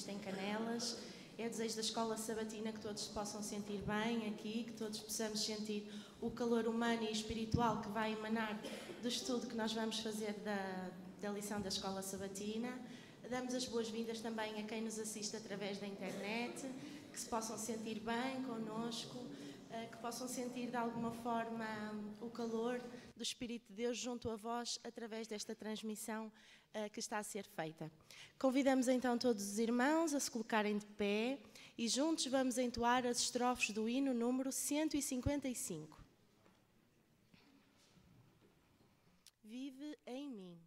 em Canelas. É desejo da Escola Sabatina que todos se possam sentir bem aqui, que todos possamos sentir o calor humano e espiritual que vai emanar do estudo que nós vamos fazer da lição da Escola Sabatina. Damos as boas-vindas também a quem nos assiste através da internet, que se possam sentir bem connosco, que possam sentir de alguma forma o calor do Espírito de Deus junto a vós através desta transmissão que está a ser feita. Convidamos então todos os irmãos a se colocarem de pé e juntos vamos entoar as estrofes do hino número 155. Vive em mim.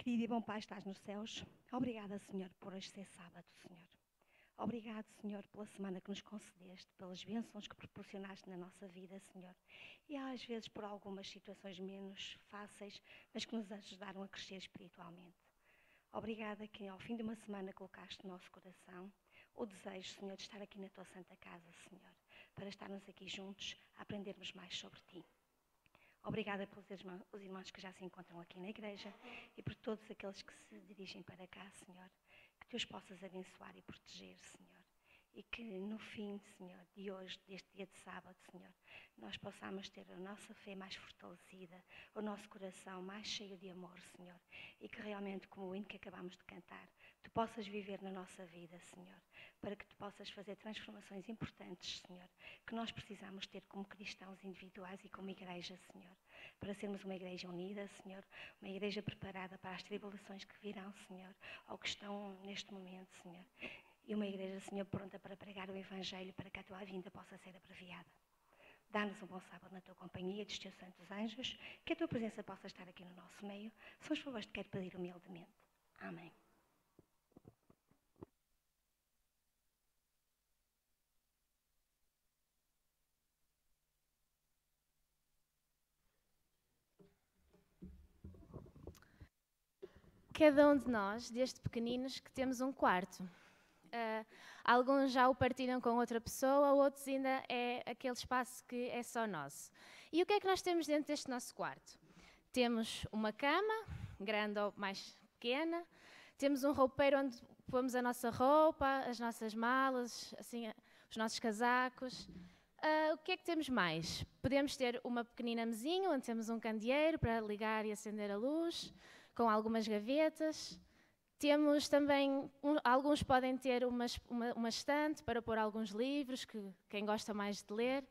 Querido e bom Pai, estás nos céus. Obrigada, Senhor, por hoje ser sábado, Senhor. Obrigado, Senhor, pela semana que nos concedeste, pelas bênçãos que proporcionaste na nossa vida, Senhor. E às vezes por algumas situações menos fáceis, mas que nos ajudaram a crescer espiritualmente. Obrigada que ao fim de uma semana colocaste no nosso coração o desejo, Senhor, de estar aqui na tua santa casa, Senhor, para estarmos aqui juntos a aprendermos mais sobre ti. Obrigada pelos irmãos que já se encontram aqui na igreja e por todos aqueles que se dirigem para cá, Senhor. Que tu os possas abençoar e proteger, Senhor. E que no fim, Senhor, de hoje, deste dia de sábado, Senhor, nós possamos ter a nossa fé mais fortalecida, o nosso coração mais cheio de amor, Senhor. E que realmente, como o hino que acabamos de cantar, tu possas viver na nossa vida, Senhor. Para que tu possas fazer transformações importantes, Senhor, que nós precisamos ter como cristãos individuais e como igreja, Senhor, para sermos uma igreja unida, Senhor, uma igreja preparada para as tribulações que virão, Senhor, ou que estão neste momento, Senhor, e uma igreja, Senhor, pronta para pregar o Evangelho, para que a tua vinda possa ser abreviada. Dá-nos um bom sábado na tua companhia, dos teus santos anjos, que a tua presença possa estar aqui no nosso meio. São os favores que quero pedir humildemente. Amém. cada um de nós, desde pequeninos, que temos um quarto. Alguns já o partilham com outra pessoa, outros ainda é aquele espaço que é só nosso. E o que é que nós temos dentro deste nosso quarto? Temos uma cama, grande ou mais pequena, temos um roupeiro onde pomos a nossa roupa, as nossas malas, assim, os nossos casacos. O que é que temos mais? Podemos ter uma pequenina mesinha onde temos um candeeiro para ligar e acender a luz, com algumas gavetas. Temos também, alguns podem ter uma estante para pôr alguns livros, que quem gosta mais de ler.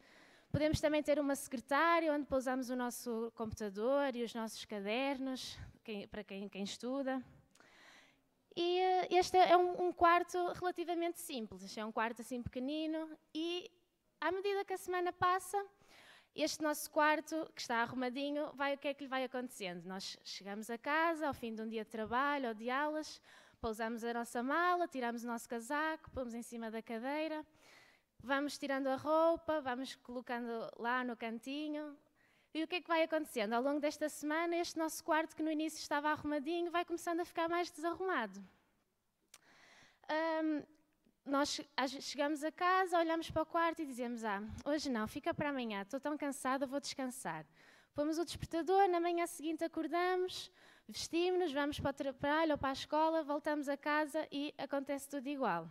Podemos também ter uma secretária onde pousamos o nosso computador e os nossos cadernos, para quem estuda. E este é um quarto relativamente simples, é um quarto assim pequenino e à medida que a semana passa, este nosso quarto, que está arrumadinho, o que é que lhe vai acontecendo? Nós chegamos a casa, ao fim de um dia de trabalho ou de aulas, pousamos a nossa mala, tiramos o nosso casaco, pomos em cima da cadeira, vamos tirando a roupa, vamos colocando lá no cantinho. E o que é que vai acontecendo? Ao longo desta semana, este nosso quarto, que no início estava arrumadinho, vai começando a ficar mais desarrumado. Nós chegamos a casa, olhamos para o quarto e dizemos: hoje não, fica para amanhã, estou tão cansada, vou descansar. Pomos o despertador, na manhã seguinte acordamos, vestimos-nos, vamos para o trabalho ou para a escola, voltamos a casa e acontece tudo igual.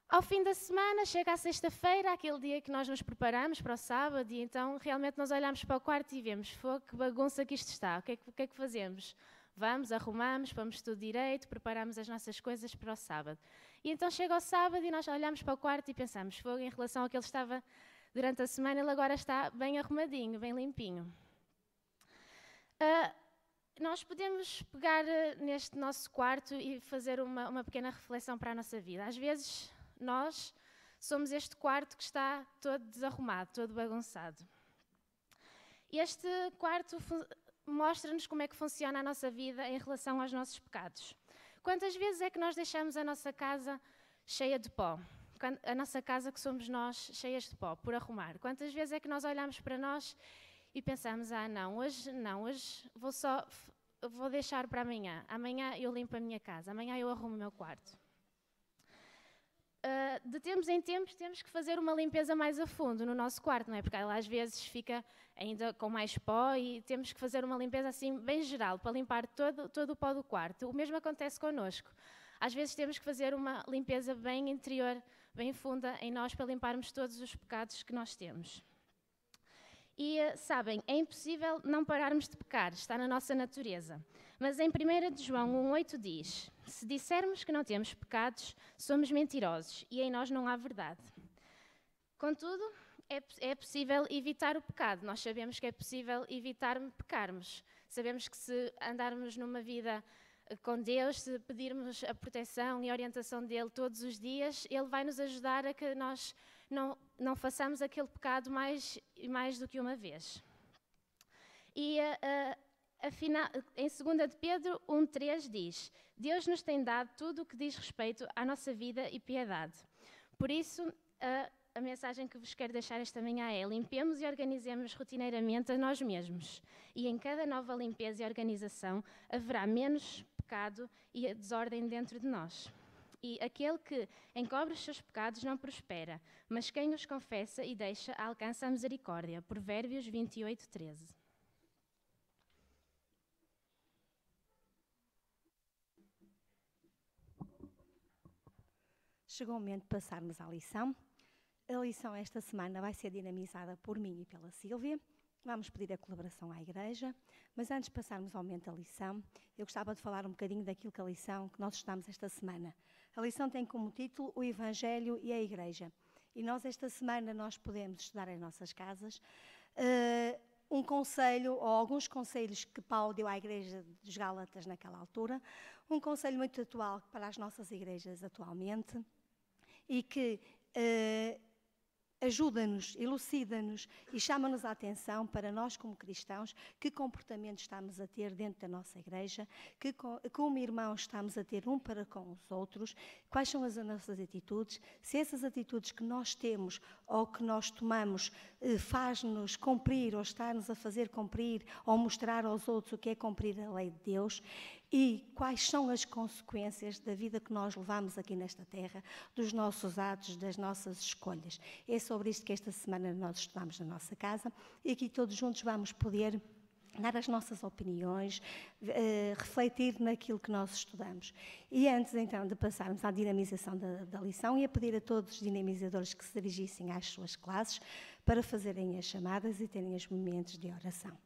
Ao fim da semana, chega a sexta-feira, aquele dia que nós nos preparamos para o sábado, e então realmente nós olhamos para o quarto e vemos: que bagunça que isto está, o que é que fazemos? Vamos, arrumamos, pomos tudo direito, preparamos as nossas coisas para o sábado. E então chega o sábado e nós olhamos para o quarto e pensamos: em relação ao que ele estava durante a semana, ele agora está bem arrumadinho, bem limpinho. Nós podemos pegar neste nosso quarto e fazer uma pequena reflexão para a nossa vida. Às vezes, nós somos este quarto que está todo desarrumado, todo bagunçado. Este quarto mostra-nos como é que funciona a nossa vida em relação aos nossos pecados. Quantas vezes é que nós deixamos a nossa casa cheia de pó? A nossa casa que somos nós, cheias de pó, por arrumar. Quantas vezes é que nós olhamos para nós e pensamos: hoje vou deixar para amanhã. Amanhã eu limpo a minha casa, amanhã eu arrumo o meu quarto. De tempos em tempos temos que fazer uma limpeza mais a fundo no nosso quarto, não é? Porque ela às vezes fica ainda com mais pó e temos que fazer uma limpeza assim bem geral para limpar todo o pó do quarto. O mesmo acontece connosco. Às vezes temos que fazer uma limpeza bem interior, bem funda em nós para limparmos todos os pecados que nós temos. E sabem, é impossível não pararmos de pecar, está na nossa natureza. Mas em 1 de João 1,8 diz: se dissermos que não temos pecados, somos mentirosos e em nós não há verdade. Contudo, é possível evitar o pecado. Nós sabemos que é possível evitar pecarmos. Sabemos que se andarmos numa vida com Deus, se pedirmos a proteção e a orientação dele todos os dias, ele vai nos ajudar a que nós não façamos aquele pecado mais do que uma vez. E afinal, em 2 de Pedro 1,3 diz: Deus nos tem dado tudo o que diz respeito à nossa vida e piedade. Por isso, a mensagem que vos quero deixar esta manhã é: limpemos e organizemos rotineiramente a nós mesmos. E em cada nova limpeza e organização haverá menos pecado e desordem dentro de nós. E aquele que encobre os seus pecados não prospera, mas quem os confessa e deixa alcança a misericórdia. Provérbios 28:13. Chegou o momento de passarmos à lição. A lição esta semana vai ser dinamizada por mim e pela Sílvia. Vamos pedir a colaboração à igreja, mas antes de passarmos ao momento da lição, eu gostava de falar um bocadinho daquilo que a lição que nós estudamos esta semana. A lição tem como título o Evangelho e a Igreja. E nós esta semana nós podemos estudar em nossas casas um conselho ou alguns conselhos que Paulo deu à igreja dos Gálatas naquela altura, um conselho muito atual para as nossas igrejas atualmente e que ajuda-nos, elucida-nos e chama-nos a atenção para nós como cristãos, que comportamento estamos a ter dentro da nossa igreja, que como irmãos estamos a ter um para com os outros, quais são as nossas atitudes, se essas atitudes que nós temos ou que nós tomamos faz-nos cumprir ou está-nos a fazer cumprir ou mostrar aos outros o que é cumprir a lei de Deus. e quais são as consequências da vida que nós levamos aqui nesta terra, dos nossos atos, das nossas escolhas. É sobre isto que esta semana nós estudamos na nossa casa e aqui todos juntos vamos poder dar as nossas opiniões, refletir naquilo que nós estudamos. E antes, então, de passarmos à dinamização da lição, ia pedir a todos os dinamizadores que se dirigissem às suas classes para fazerem as chamadas e terem os momentos de oração.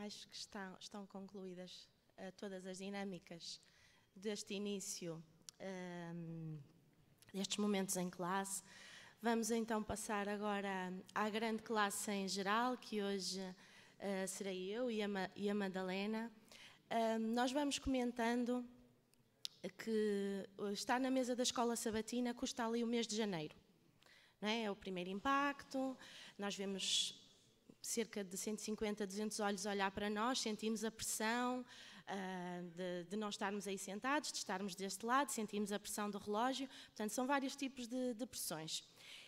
acho que estão concluídas todas as dinâmicas deste início, destes momentos em classe. Vamos então passar agora à grande classe em geral, que hoje serei eu e a Madalena. Nós vamos comentando que estar na mesa da escola sabatina custa ali o mês de janeiro. Não é? É o primeiro impacto, nós vemos cerca de 150, 200 olhos olhar para nós, sentimos a pressão de não estarmos aí sentados, de estarmos deste lado, sentimos a pressão do relógio. Portanto, são vários tipos de pressões.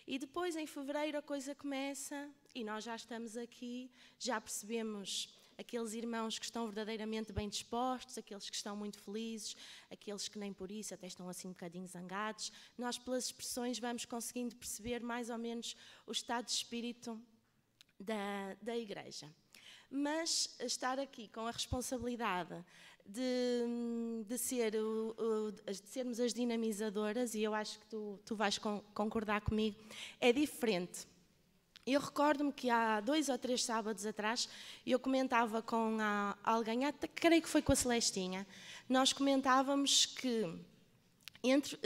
E depois, em fevereiro, a coisa começa e nós já estamos aqui, já percebemos aqueles irmãos que estão verdadeiramente bem dispostos, aqueles que estão muito felizes, aqueles que nem por isso até estão assim um bocadinho zangados. Nós, pelas expressões, vamos conseguindo perceber mais ou menos o estado de espírito da igreja. Mas estar aqui com a responsabilidade de sermos as dinamizadoras, e eu acho que tu vais concordar comigo, é diferente. Eu recordo-me que há 2 ou 3 sábados atrás, eu comentava com alguém, até creio que foi com a Celestinha, nós comentávamos que entre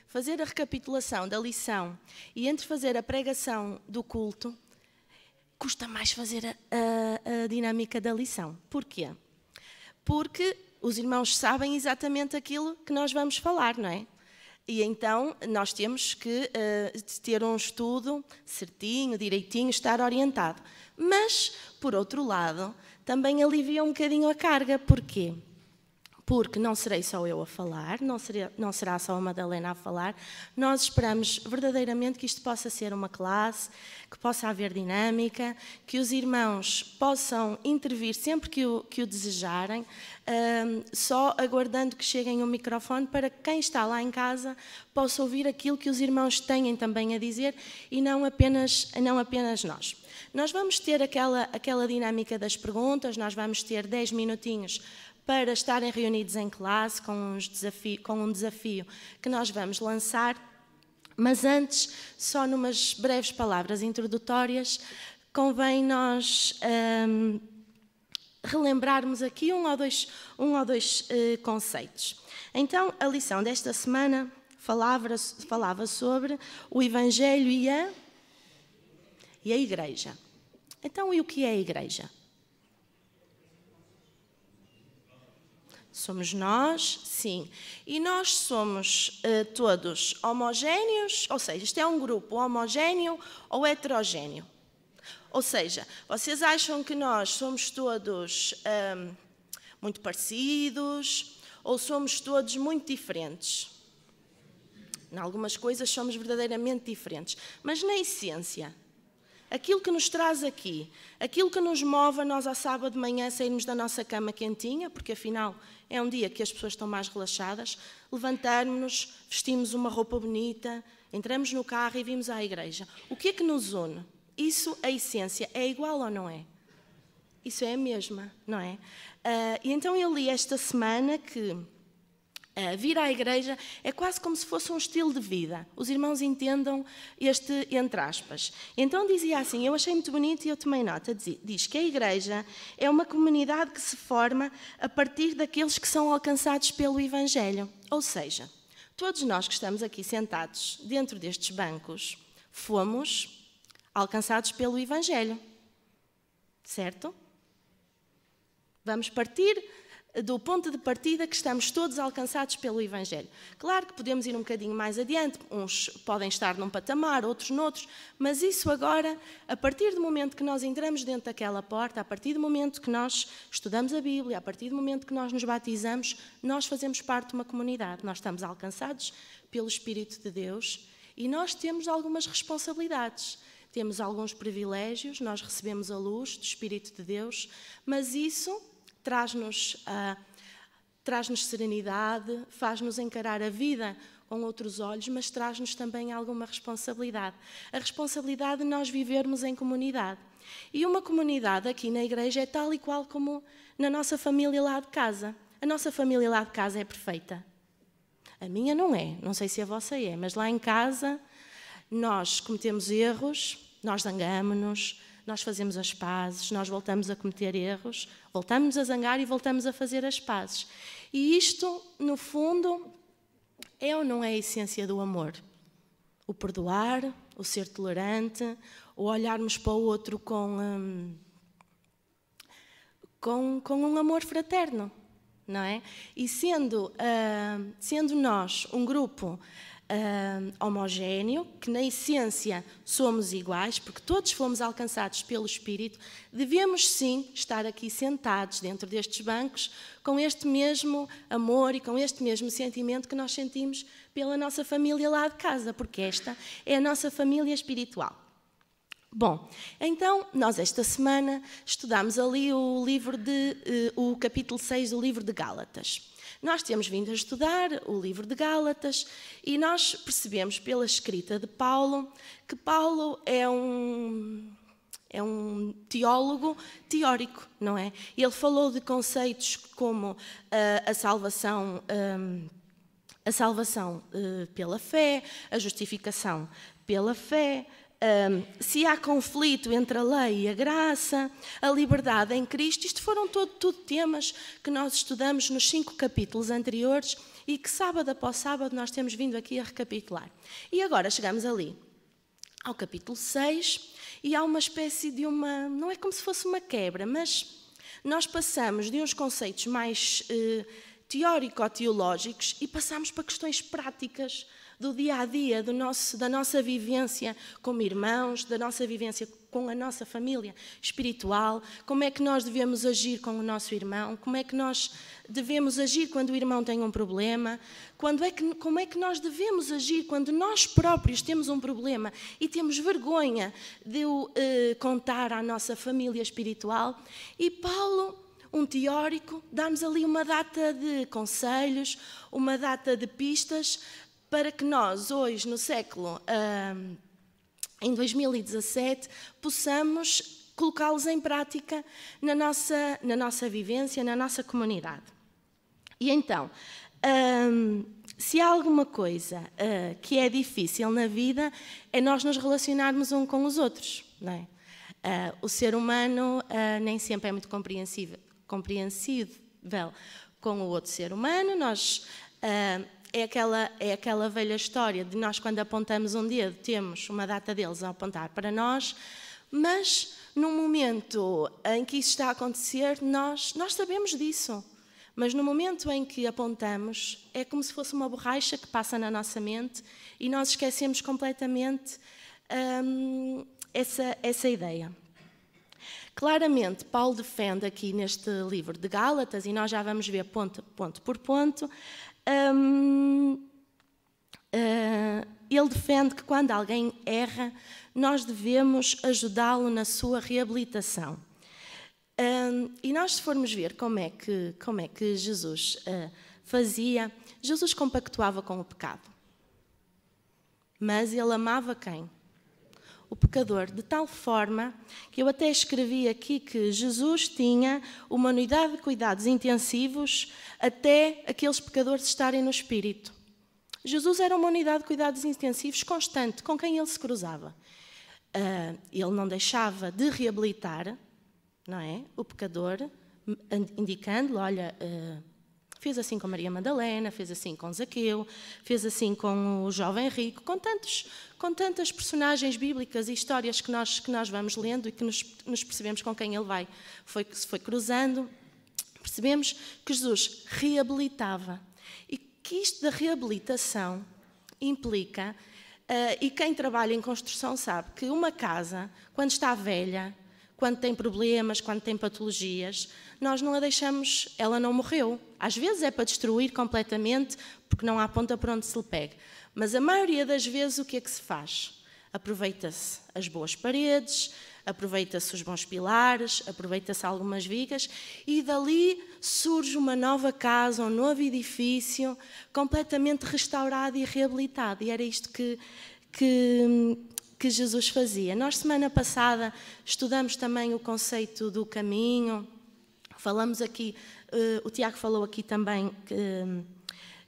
fazer a recapitulação da lição e entre fazer a pregação do culto, custa mais fazer a dinâmica da lição. Porquê? Porque os irmãos sabem exatamente aquilo que nós vamos falar, não é? E então nós temos que ter um estudo certinho, direitinho, estar orientado. Mas, por outro lado, também alivia um bocadinho a carga. Porquê? Porque não serei só eu a falar, não será só a Madalena a falar. Nós esperamos verdadeiramente que isto possa ser uma classe, que possa haver dinâmica, que os irmãos possam intervir sempre que o desejarem, só aguardando que cheguem o microfone para que quem está lá em casa possa ouvir aquilo que os irmãos têm também a dizer e não apenas nós. Nós vamos ter aquela dinâmica das perguntas, nós vamos ter 10 minutinhos para estarem reunidos em classe com um desafio que nós vamos lançar. Mas antes, só numas breves palavras introdutórias, convém nós relembrarmos aqui um ou dois conceitos. Então, a lição desta semana falava sobre o Evangelho e a Igreja. Então, e o que é a Igreja? Somos nós, sim. E nós somos todos homogéneos, ou seja, isto é um grupo homogéneo ou heterogéneo. Ou seja, vocês acham que nós somos todos muito parecidos ou somos todos muito diferentes? Em algumas coisas somos verdadeiramente diferentes, mas na essência, aquilo que nos traz aqui, aquilo que nos move a nós ao sábado de manhã sairmos da nossa cama quentinha, porque afinal é um dia que as pessoas estão mais relaxadas, levantarmos-nos, vestimos uma roupa bonita, entramos no carro e vimos à igreja. O que é que nos une? Isso, a essência, é igual ou não é? Isso é a mesma, não é? E então eu li esta semana que vir à igreja é quase como se fosse um estilo de vida. Os irmãos entendam este entre aspas. Então dizia assim, eu achei muito bonito e eu tomei nota, diz que a igreja é uma comunidade que se forma a partir daqueles que são alcançados pelo Evangelho. Ou seja, todos nós que estamos aqui sentados dentro destes bancos, fomos alcançados pelo Evangelho. Certo? Vamos partir do ponto de partida que estamos todos alcançados pelo Evangelho. Claro que podemos ir um bocadinho mais adiante, uns podem estar num patamar, outros noutros, mas isso agora, a partir do momento que nós entramos dentro daquela porta, a partir do momento que nós estudamos a Bíblia, a partir do momento que nós nos batizamos, nós fazemos parte de uma comunidade, nós estamos alcançados pelo Espírito de Deus e nós temos algumas responsabilidades. Temos alguns privilégios, nós recebemos a luz do Espírito de Deus, mas isso traz-nos serenidade, faz-nos encarar a vida com outros olhos, mas traz-nos também alguma responsabilidade. A responsabilidade de nós vivermos em comunidade. E uma comunidade aqui na igreja é tal e qual como na nossa família lá de casa. A nossa família lá de casa é perfeita. A minha não é, não sei se a vossa é, mas lá em casa nós cometemos erros, nós zangamo-nos, nós fazemos as pazes, nós voltamos a cometer erros, voltamos a zangar e voltamos a fazer as pazes. E isto, no fundo, é ou não é a essência do amor? O perdoar, o ser tolerante, o olharmos para o outro com um amor fraterno, não é? E sendo nós um grupo homogéneo, que na essência somos iguais, porque todos fomos alcançados pelo Espírito, devemos sim estar aqui sentados dentro destes bancos com este mesmo amor e com este mesmo sentimento que nós sentimos pela nossa família lá de casa, porque esta é a nossa família espiritual. Bom, então nós esta semana estudamos ali o capítulo 6 do livro de Gálatas. Nós temos vindo a estudar o livro de Gálatas e nós percebemos pela escrita de Paulo que Paulo é um teólogo teórico, não é? Ele falou de conceitos como a salvação pela fé, a justificação pela fé, se há conflito entre a lei e a graça, a liberdade em Cristo. Isto foram tudo temas que nós estudamos nos 5 capítulos anteriores e que sábado após sábado nós temos vindo aqui a recapitular. E agora chegamos ali ao capítulo 6 e há uma espécie de não é como se fosse uma quebra, mas nós passamos de uns conceitos mais teórico-teológicos e passamos para questões práticas do dia-a-dia, da nossa vivência como irmãos, da nossa vivência com a nossa família espiritual, como é que nós devemos agir com o nosso irmão, como é que nós devemos agir quando o irmão tem um problema, como é que nós devemos agir quando nós próprios temos um problema e temos vergonha de o contar à nossa família espiritual. E Paulo, um teórico, dá-nos ali uma data de conselhos, uma data de pistas, para que nós, hoje, no século, em 2017, possamos colocá-los em prática na nossa vivência, na nossa comunidade. E então, se há alguma coisa que é difícil na vida, é nós nos relacionarmos uns com os outros, não é? O ser humano nem sempre é muito compreensível com o outro ser humano. É aquela velha história de nós, quando apontamos um dedo, temos uma data deles a apontar para nós, mas no momento em que isso está a acontecer, nós sabemos disso. Mas no momento em que apontamos, é como se fosse uma borracha que passa na nossa mente e nós esquecemos completamente essa ideia. Claramente, Paulo defende aqui neste livro de Gálatas, e nós já vamos ver ponto por ponto, ele defende que quando alguém erra, nós devemos ajudá-lo na sua reabilitação. E nós, se formos ver como é que Jesus fazia, Jesus compactuava com o pecado. Mas ele amava quem? O pecador, de tal forma que eu até escrevi aqui que Jesus tinha uma unidade de cuidados intensivos até aqueles pecadores estarem no Espírito. Jesus era uma unidade de cuidados intensivos constante com quem ele se cruzava. Ele não deixava de reabilitar, não é? O pecador, indicando-lhe, olha, fez assim com Maria Madalena, fez assim com Zaqueu, fez assim com o jovem rico, com tantas personagens bíblicas e histórias que nós vamos lendo e que nos percebemos com quem ele se foi cruzando. Percebemos que Jesus reabilitava e que isto da reabilitação implica, e quem trabalha em construção sabe que uma casa, quando está velha, quando tem problemas, quando tem patologias, nós não a deixamos, ela não morreu. Às vezes é para destruir completamente, porque não há ponta por onde se lhe pegue. Mas a maioria das vezes o que é que se faz? Aproveita-se as boas paredes, aproveita-se os bons pilares, aproveita-se algumas vigas e dali surge uma nova casa, um novo edifício, completamente restaurado e reabilitado. E era isto que Jesus fazia. Nós, semana passada, estudamos também o conceito do caminho. Falamos aqui, o Tiago falou aqui também,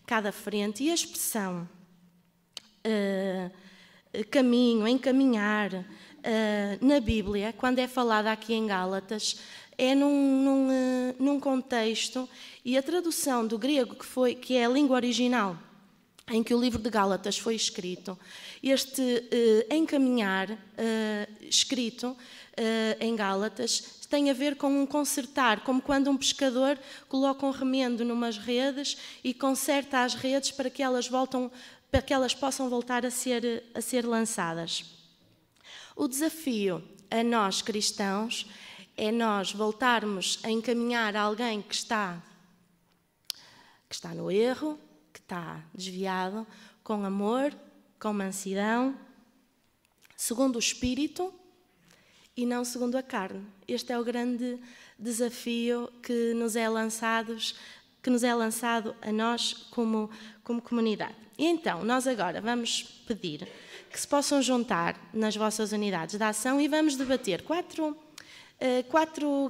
cada frente. E a expressão caminho, encaminhar, na Bíblia, quando é falada aqui em Gálatas, é num contexto, e a tradução do grego, que é a língua original em que o livro de Gálatas foi escrito, este encaminhar escrito em Gálatas tem a ver com um consertar, como quando um pescador coloca um remendo numas redes e conserta as redes para que elas possam voltar a ser lançadas. O desafio a nós cristãos é nós voltarmos a encaminhar alguém que está no erro, que está desviado, com amor, com mansidão, segundo o Espírito e não segundo a carne. Este é o grande desafio que nos é lançado a nós como comunidade. E então, nós agora vamos pedir que se possam juntar nas vossas unidades de ação e vamos debater quatro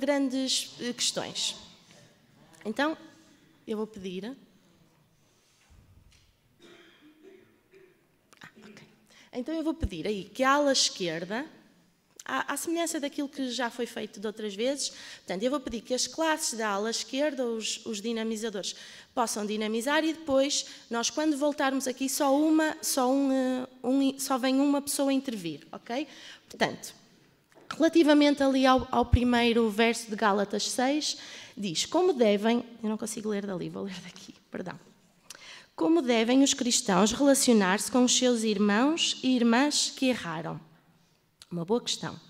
grandes questões. Então, eu vou pedir... Então eu vou pedir aí que a ala esquerda, à semelhança daquilo que já foi feito de outras vezes, portanto, eu vou pedir que as classes da ala esquerda, os dinamizadores, possam dinamizar e depois, nós quando voltarmos aqui, só vem uma pessoa a intervir, ok? Portanto, relativamente ali ao primeiro verso de Gálatas 6, diz, como devem... Eu não consigo ler dali, vou ler daqui, perdão. Como devem os cristãos relacionar-se com os seus irmãos e irmãs que erraram? Uma boa questão.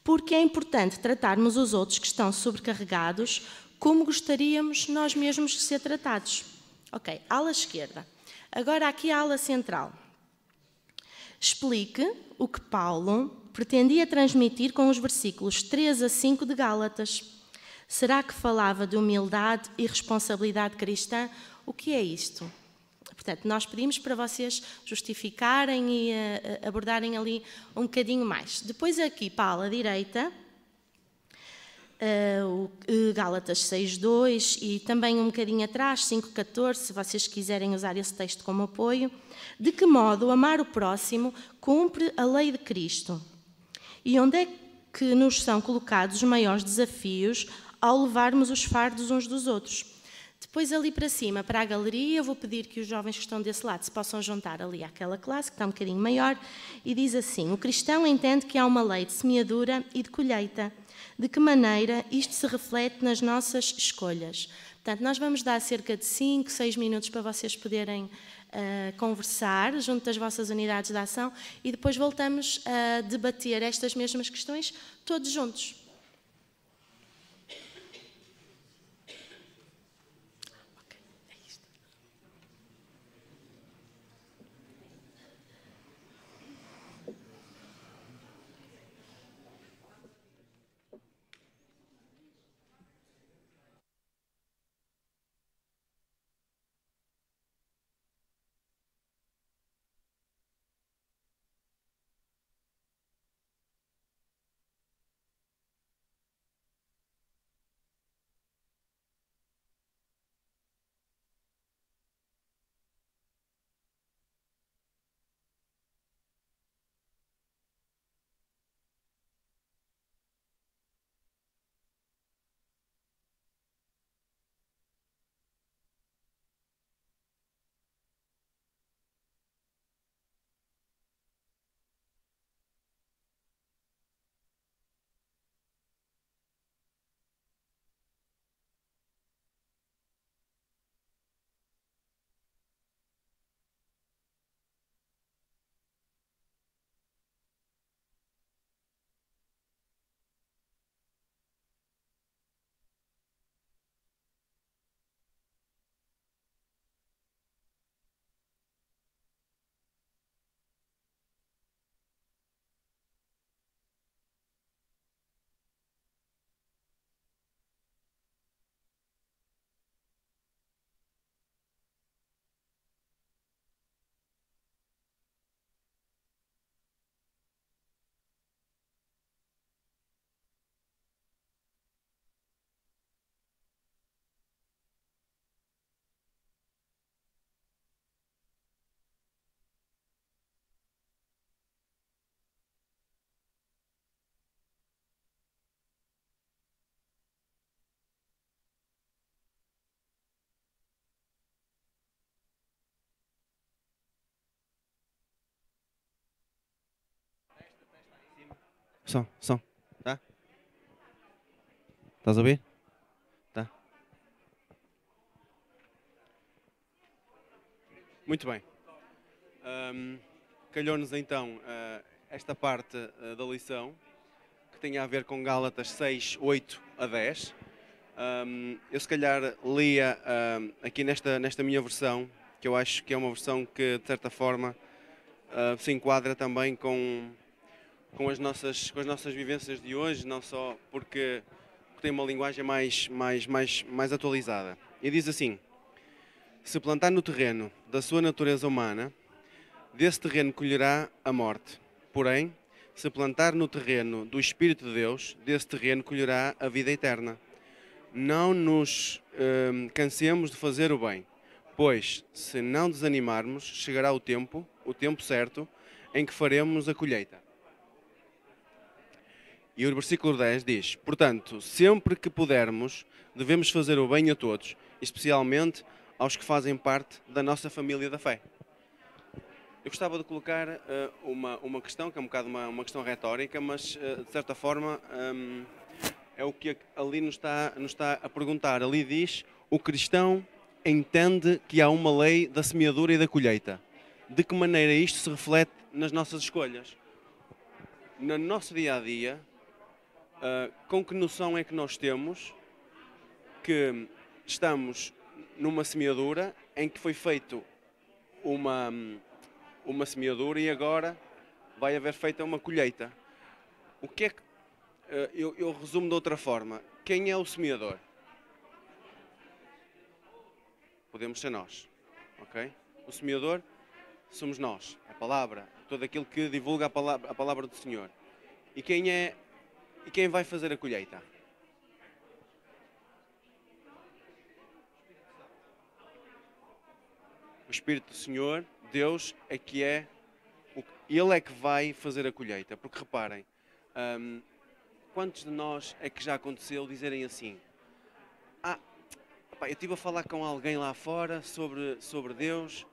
Porque é importante tratarmos os outros que estão sobrecarregados como gostaríamos nós mesmos de ser tratados. Ok, ala esquerda. Agora aqui a ala central. Explique o que Paulo pretendia transmitir com os versículos 3 a 5 de Gálatas. Será que falava de humildade e responsabilidade cristã? O que é isto? Portanto, nós pedimos para vocês justificarem e abordarem ali um bocadinho mais. Depois aqui para a ala direita, o Gálatas 6.2 e também um bocadinho atrás, 5.14, se vocês quiserem usar esse texto como apoio. De que modo amar o próximo cumpre a lei de Cristo? E onde é que nos são colocados os maiores desafios ao levarmos os fardos uns dos outros? Depois ali para cima, para a galeria, eu vou pedir que os jovens que estão desse lado se possam juntar ali àquela classe, que está um bocadinho maior, e diz assim, o cristão entende que há uma lei de semeadura e de colheita. De que maneira isto se reflete nas nossas escolhas? Portanto, nós vamos dar cerca de 5, 6 minutos para vocês poderem conversar junto das vossas unidades de ação e depois voltamos a debater estas mesmas questões todos juntos. Som. Tá? Estás a ouvir? Tá. Muito bem. Calhou-nos então esta parte da lição, que tem a ver com Gálatas 6, 8 a 10. Eu se calhar lia aqui nesta minha versão, que eu acho que é uma versão que de certa forma se enquadra também com as nossas vivências de hoje, não só porque tem uma linguagem mais atualizada. E diz assim: se plantar no terreno da sua natureza humana, desse terreno colherá a morte. Porém, se plantar no terreno do Espírito de Deus, desse terreno colherá a vida eterna. Não nos cansemos de fazer o bem, pois, se não desanimarmos, chegará o tempo certo, em que faremos a colheita. E o versículo 10 diz: portanto, sempre que pudermos, devemos fazer o bem a todos, especialmente aos que fazem parte da nossa família da fé. Eu gostava de colocar uma questão, que é um bocado uma questão retórica, mas de certa forma é o que ali nos está a perguntar. Ali diz: o cristão entende que há uma lei da semeadura e da colheita. De que maneira isto se reflete nas nossas escolhas? No nosso dia-a-dia, com que noção é que nós temos que estamos numa semeadura em que foi feito uma semeadura e agora vai haver feita uma colheita? O que é que eu resumo de outra forma? Quem é o semeador? Podemos ser nós, ok? O semeador somos nós, a palavra, todo aquilo que divulga a palavra do Senhor. E quem vai fazer a colheita? O Espírito do Senhor, Deus, Ele é que vai fazer a colheita. Porque reparem, quantos de nós é que já aconteceu dizerem assim: eu estive a falar com alguém lá fora sobre Deus,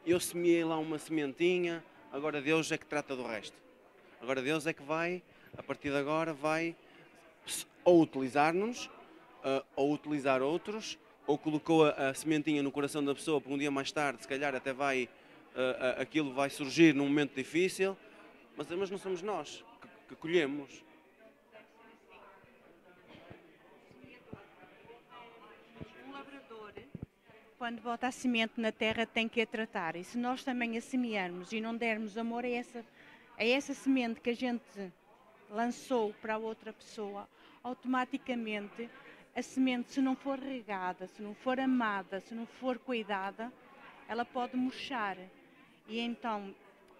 eu semeei lá uma sementinha, agora Deus é que trata do resto. Agora Deus é que vai, a partir de agora, vai ou utilizar-nos, ou utilizar outros, ou colocou a sementinha no coração da pessoa para um dia mais tarde, se calhar até aquilo vai surgir num momento difícil, mas não somos nós que colhemos. Um lavrador, quando bota a semente na terra, tem que a tratar. E se nós também a semearmos e não dermos amor a essa semente que a gente lançou para a outra pessoa, automaticamente a semente, se não for regada, se não for amada, se não for cuidada, ela pode murchar. E então,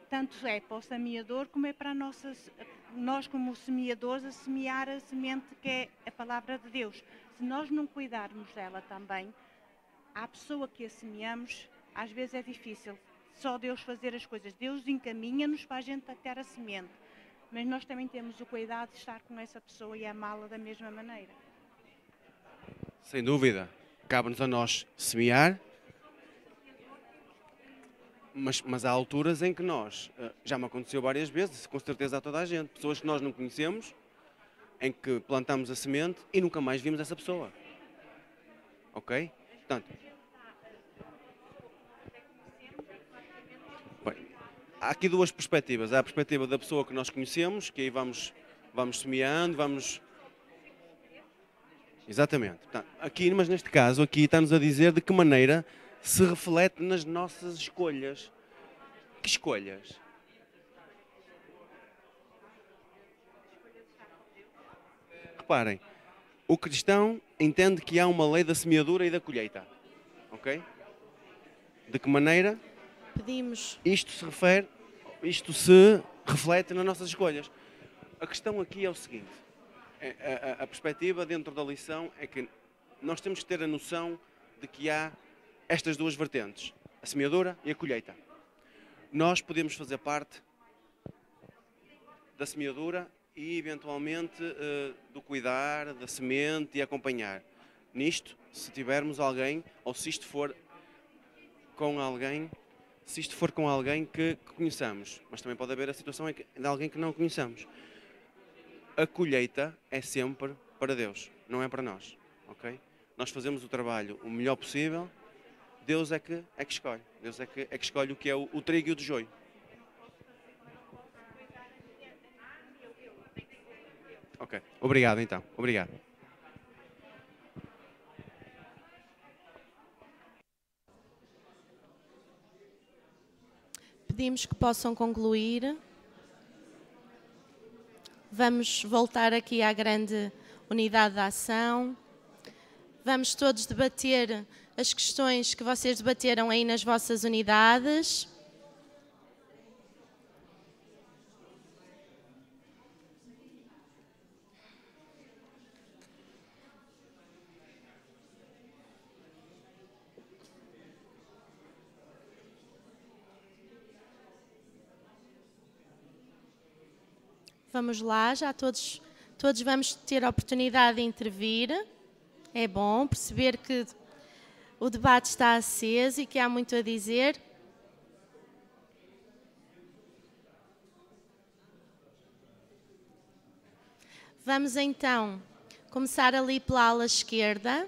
tanto é para o semeador como é para nós como semeadores a semear a semente que é a palavra de Deus. Se nós não cuidarmos dela também, à pessoa que a semeamos, às vezes é difícil só Deus fazer as coisas. Deus encaminha-nos para a gente ter a semente, mas nós também temos o cuidado de estar com essa pessoa e amá-la da mesma maneira. Sem dúvida, cabe-nos a nós semear, mas há alturas em que nós, já me aconteceu várias vezes, com certeza a toda a gente, pessoas que nós não conhecemos, em que plantamos a semente e nunca mais vimos essa pessoa. Ok? Portanto, bem, há aqui duas perspectivas. Há a perspectiva da pessoa que nós conhecemos, que aí vamos semeando, vamos... Exatamente. Portanto, mas neste caso, aqui está-nos a dizer de que maneira se reflete nas nossas escolhas. Que escolhas? Reparem, o cristão entende que há uma lei da semeadura e da colheita. Ok? De que maneira isto se reflete nas nossas escolhas? A questão aqui é o seguinte: a perspectiva dentro da lição é que nós temos que ter a noção de que há estas duas vertentes, a semeadura e a colheita. Nós podemos fazer parte da semeadura e, eventualmente, do cuidar, da semente e acompanhar. Nisto, se tivermos alguém, ou se isto for com alguém se isto for com alguém que conheçamos, mas também pode haver a situação de alguém que não conheçamos. A colheita é sempre para Deus, não é para nós, ok? Nós fazemos o trabalho o melhor possível, Deus é que escolhe. Deus é que escolhe o que é o trigo e o do joio. Ok, obrigado então, obrigado. Pedimos que possam concluir. Vamos voltar aqui à grande unidade de ação. Vamos todos debater as questões que vocês debateram aí nas vossas unidades. Vamos lá, já todos vamos ter a oportunidade de intervir. É bom perceber que o debate está aceso e que há muito a dizer. Vamos então começar ali pela ala esquerda.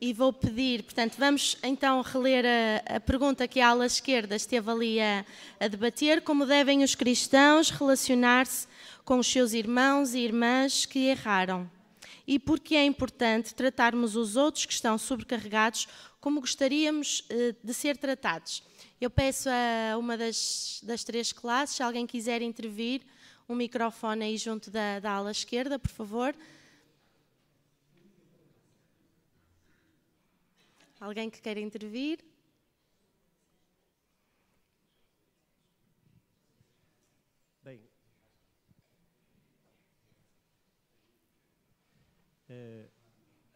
E vou pedir, portanto, vamos então reler a pergunta que a ala esquerda esteve ali a debater. Como devem os cristãos relacionar-se com os seus irmãos e irmãs que erraram? E por que é importante tratarmos os outros que estão sobrecarregados como gostaríamos de ser tratados? Eu peço a uma das três classes, se alguém quiser intervir, um microfone aí junto da ala esquerda, por favor. Alguém que queira intervir? Bem,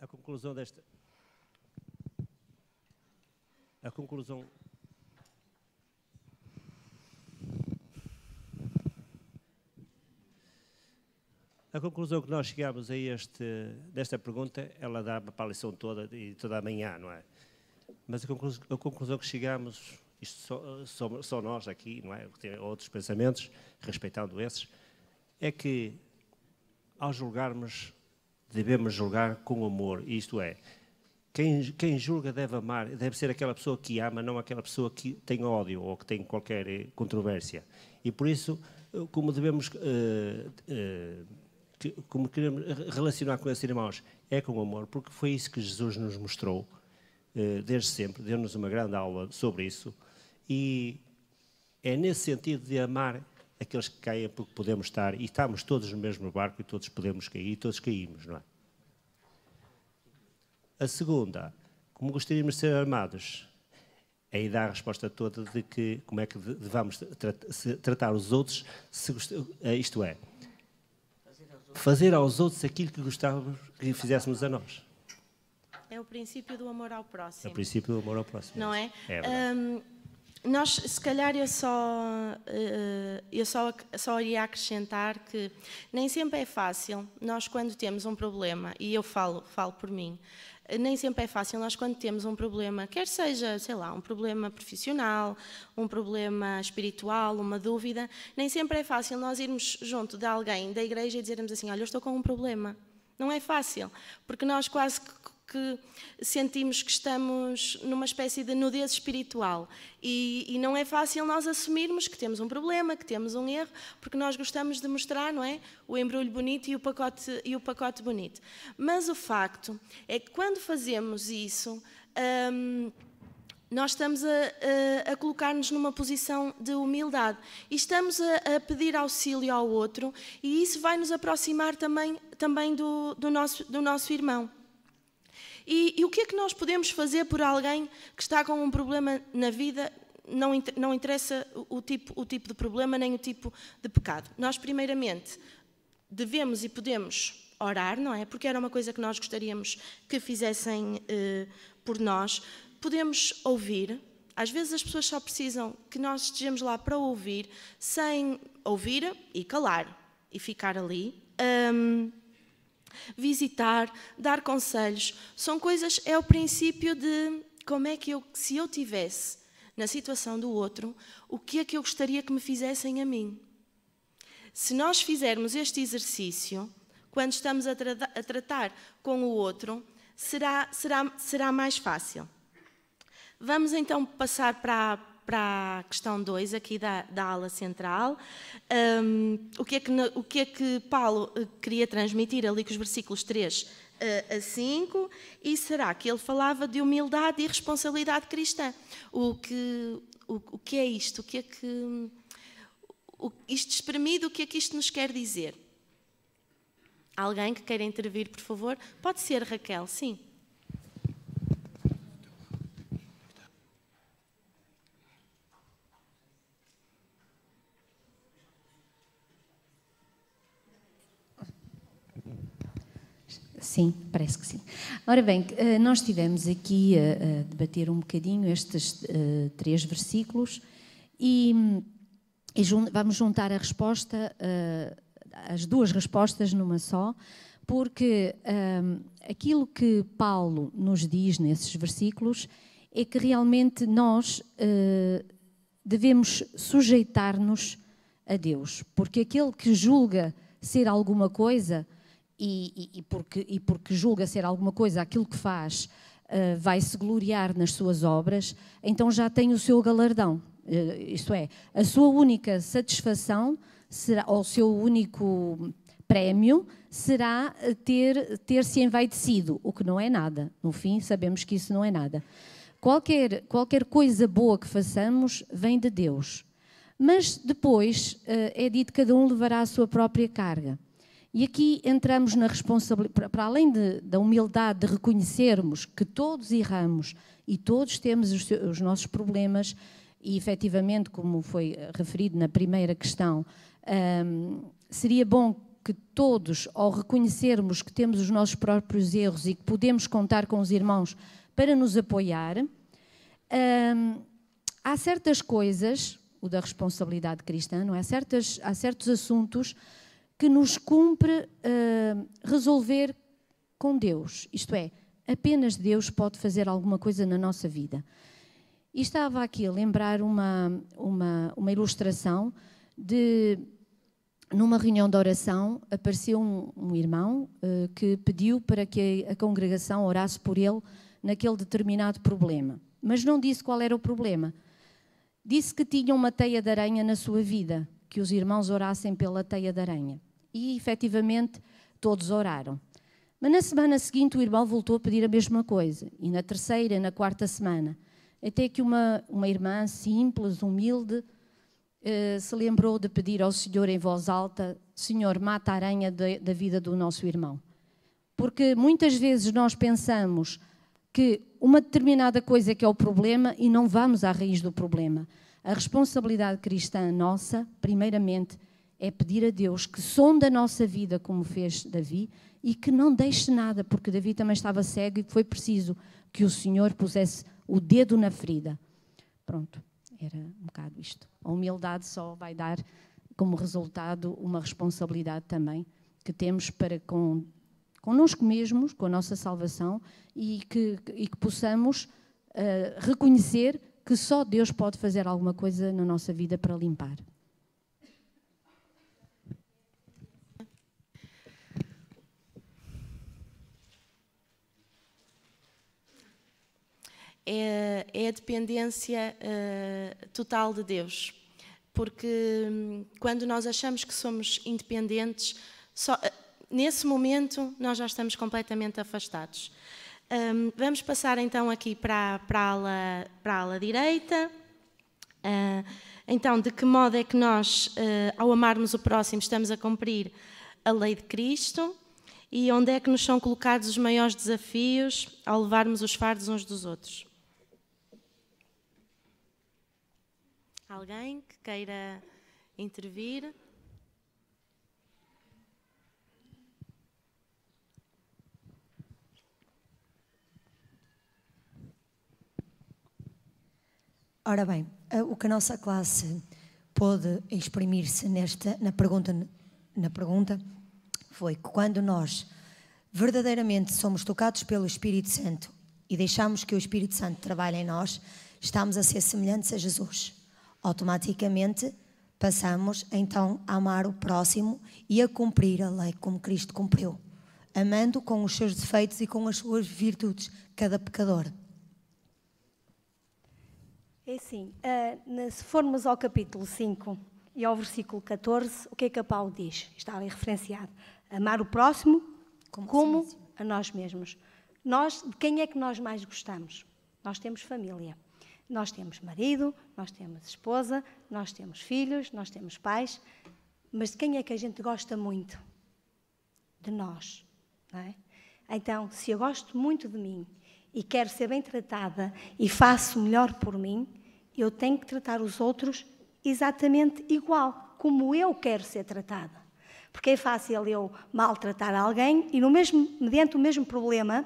a conclusão desta... A conclusão que nós chegamos a desta pergunta, ela dá para a lição toda e toda a manhã, não é? Mas a conclusão que chegamos, isto só nós aqui, não é? Tem outros pensamentos, respeitando esses, é que ao julgarmos, devemos julgar com amor. Isto é, quem julga deve amar, deve ser aquela pessoa que ama, não aquela pessoa que tem ódio ou que tem qualquer controvérsia. E por isso, como devemos... como queremos relacionar com esses irmãos é com amor, porque foi isso que Jesus nos mostrou desde sempre, deu-nos uma grande aula sobre isso, e é nesse sentido de amar aqueles que caem, porque podemos estar, e estamos todos no mesmo barco e todos podemos cair, e todos caímos, não é? A segunda, como gostaríamos de ser amados, aí dá a resposta toda de que como é que devemos tratar os outros, isto é, fazer aos outros aquilo que gostávamos que fizéssemos a nós. É o princípio do amor ao próximo. É o princípio do amor ao próximo. Não é? É verdade. Nós, se calhar, eu só iria acrescentar que nem sempre é fácil, nós quando temos um problema, e eu falo por mim, nem sempre é fácil nós quando temos um problema, quer seja, sei lá, um problema profissional, um problema espiritual, uma dúvida, nem sempre é fácil nós irmos junto de alguém da igreja e dizermos assim, olha, eu estou com um problema. Não é fácil, porque nós quase que sentimos que estamos numa espécie de nudez espiritual e não é fácil nós assumirmos que temos um problema, que temos um erro, porque nós gostamos de mostrar, não é, o embrulho bonito e o pacote bonito. Mas o facto é que quando fazemos isso, nós estamos a colocar-nos numa posição de humildade e estamos a pedir auxílio ao outro, e isso vai nos aproximar também do nosso irmão. E o que é que nós podemos fazer por alguém que está com um problema na vida? Não interessa o tipo de problema nem o tipo de pecado. Nós, primeiramente, devemos e podemos orar, não é? Porque era uma coisa que nós gostaríamos que fizessem por nós. Podemos ouvir. Às vezes as pessoas só precisam que nós estejamos lá para ouvir, sem ouvir e calar e ficar ali. Visitar, dar conselhos, são coisas, é o princípio se eu tivesse na situação do outro, o que é que eu gostaria que me fizessem a mim? Se nós fizermos este exercício, quando estamos a tratar com o outro, será mais fácil. Vamos então passar para a questão 2, aqui da ala central. O que é que Paulo queria transmitir ali com os versículos 3 a 5? E será que ele falava de humildade e responsabilidade cristã? O que é isto? O que é que... Isto espremido, o que é que isto nos quer dizer? Alguém que queira intervir, por favor? Pode ser, Raquel, sim. Sim, parece que sim. Ora bem, nós estivemos aqui a debater um bocadinho estes 3 versículos e vamos juntar a resposta, as 2 respostas numa só, porque aquilo que Paulo nos diz nesses versículos é que realmente nós devemos sujeitar-nos a Deus, porque aquele que julga ser alguma coisa e porque julga ser alguma coisa aquilo que faz, vai se gloriar nas suas obras, então já tem o seu galardão. Isto é, a sua única satisfação será, ou o seu único prémio será ter-se envaidecido, o que não é nada. No fim, sabemos que isso não é nada. Qualquer coisa boa que façamos vem de Deus. Mas depois é dito que cada um levará a sua própria carga. E aqui entramos na responsabilidade, para além da humildade de reconhecermos que todos erramos e todos temos os nossos problemas, e efetivamente, como foi referido na primeira questão, seria bom que todos, ao reconhecermos que temos os nossos próprios erros e que podemos contar com os irmãos para nos apoiar, há certas coisas, o da responsabilidade cristã, não é? Há certos assuntos que nos cumpre resolver com Deus. Isto é, apenas Deus pode fazer alguma coisa na nossa vida. E estava aqui a lembrar uma ilustração de, numa reunião de oração, apareceu um irmão que pediu para que a congregação orasse por ele naquele determinado problema. Mas não disse qual era o problema. Disse que tinha uma teia de aranha na sua vida, que os irmãos orassem pela teia de aranha. E, efetivamente, todos oraram. Mas na semana seguinte o irmão voltou a pedir a mesma coisa. E na terceira, na quarta semana, até que uma irmã simples, humilde, se lembrou de pedir ao Senhor em voz alta: Senhor, mata a aranha da vida do nosso irmão. Porque muitas vezes nós pensamos que uma determinada coisa que é o problema e não vamos à raiz do problema. A responsabilidade cristã nossa, primeiramente, é pedir a Deus que sonde a nossa vida como fez Davi e que não deixe nada, porque Davi também estava cego e foi preciso que o Senhor pusesse o dedo na ferida. Pronto, era um bocado isto. A humildade só vai dar como resultado uma responsabilidade também que temos para connosco mesmos, com a nossa salvação, e que possamos reconhecer que só Deus pode fazer alguma coisa na nossa vida para limpar. É a dependência total de Deus. Porque quando nós achamos que somos independentes, nesse momento nós já estamos completamente afastados. Vamos passar então aqui para a ala direita. Então, de que modo é que nós, ao amarmos o próximo, estamos a cumprir a lei de Cristo? E onde é que nos são colocados os maiores desafios ao levarmos os fardos uns dos outros? Alguém que queira intervir? Ora bem, o que a nossa classe pôde exprimir-se na pergunta foi que quando nós verdadeiramente somos tocados pelo Espírito Santo e deixamos que o Espírito Santo trabalhe em nós, estamos a ser semelhantes a Jesus. Automaticamente passamos então a amar o próximo e a cumprir a lei como Cristo cumpriu, amando com os seus defeitos e com as suas virtudes cada pecador. É assim, se formos ao capítulo 5 e ao versículo 14, o que é que Paulo diz? Está ali referenciado. Amar o próximo como a nós mesmos. Nós, de quem é que nós mais gostamos? Nós temos família. Nós temos marido, nós temos esposa, nós temos filhos, nós temos pais. Mas de quem é que a gente gosta muito? De nós, não é? Então, se eu gosto muito de mim e quero ser bem tratada e faço melhor por mim, eu tenho que tratar os outros exatamente igual, como eu quero ser tratada. Porque é fácil eu maltratar alguém e mediante o mesmo problema,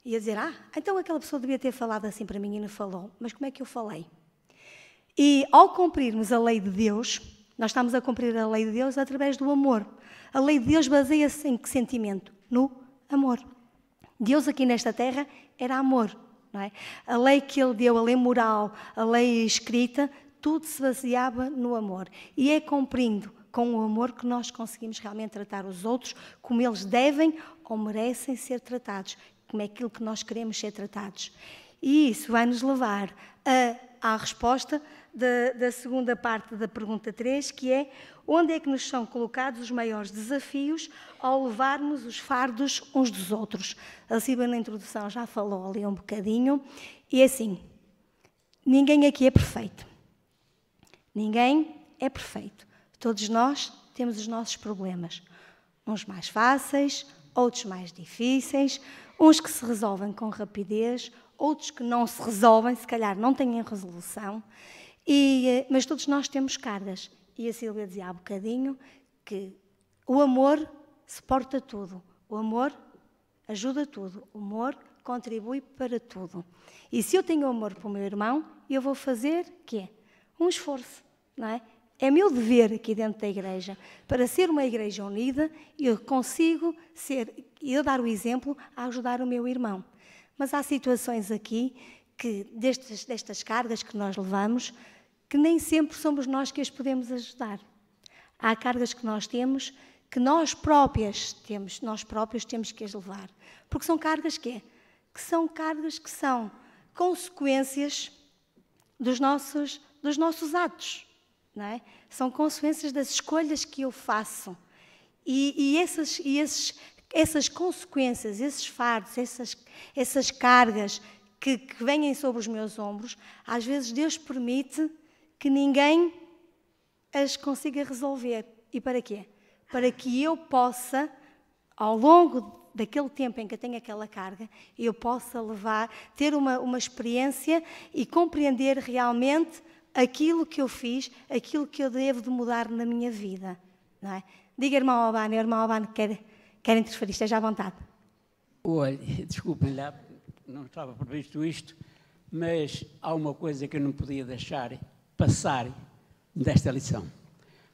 ia dizer, então aquela pessoa devia ter falado assim para mim e não falou. Mas como é que eu falei? E ao cumprirmos a lei de Deus, nós estamos a cumprir a lei de Deus através do amor. A lei de Deus baseia-se em que sentimento? No amor. Deus aqui nesta terra era amor, não é? A lei que Ele deu, a lei moral, a lei escrita, tudo se baseava no amor. E é cumprindo com o amor que nós conseguimos realmente tratar os outros como eles devem ou merecem ser tratados, como é aquilo que nós queremos ser tratados. E isso vai nos levar à resposta da segunda parte da pergunta 3, que é: onde é que nos são colocados os maiores desafios ao levarmos os fardos uns dos outros? A Silvia, na introdução, já falou ali um bocadinho. E assim, ninguém aqui é perfeito. Ninguém é perfeito. Todos nós temos os nossos problemas. Uns mais fáceis, outros mais difíceis, uns que se resolvem com rapidez, outros que não se resolvem, se calhar não têm resolução. Mas todos nós temos cargas. E a Silvia dizia há bocadinho que o amor suporta tudo. O amor ajuda tudo. O amor contribui para tudo. E se eu tenho amor para o meu irmão, eu vou fazer o quê? Um esforço, não é? É meu dever aqui dentro da igreja. Para ser uma igreja unida, eu consigo eu dar o exemplo a ajudar o meu irmão. Mas há situações aqui que destas cargas que nós levamos, que nem sempre somos nós que as podemos ajudar. Há cargas que nós temos que nós próprios temos que as levar. Porque são cargas que são cargas que são consequências dos nossos atos, não é? São consequências das escolhas que eu faço. E essas consequências, esses fardos, essas cargas que vêm sobre os meus ombros, às vezes Deus permite que ninguém as consiga resolver. E para quê? Para que eu possa, ao longo daquele tempo em que eu tenho aquela carga, eu possa ter uma experiência e compreender realmente aquilo que eu fiz, aquilo que eu devo de mudar na minha vida. Não é? Diga, irmão Albano, o irmão Albano quer interferir, esteja à vontade. Olha, desculpem lá, não estava previsto isto, mas há uma coisa que eu não podia deixar passar desta lição.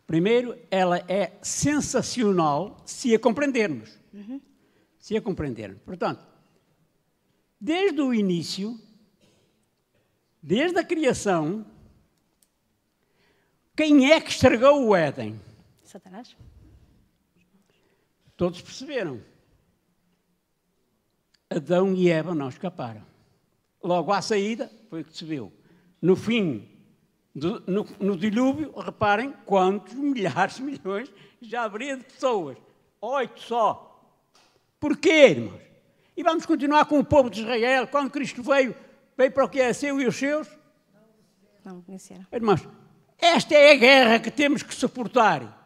Primeiro, ela é sensacional se a compreendermos. Se a compreendermos. Portanto, desde o início, desde a criação, quem é que estragou o Éden? Satanás. Todos perceberam. Adão e Eva não escaparam. Logo à saída, foi o que se viu. No fim, no dilúvio, reparem quantos milhares, milhões já haveria de pessoas. 8 só. Porquê, irmãos? E vamos continuar com o povo de Israel, quando Cristo veio para o que é seu e os seus? Não conheceram. Irmãos, esta é a guerra que temos que suportar.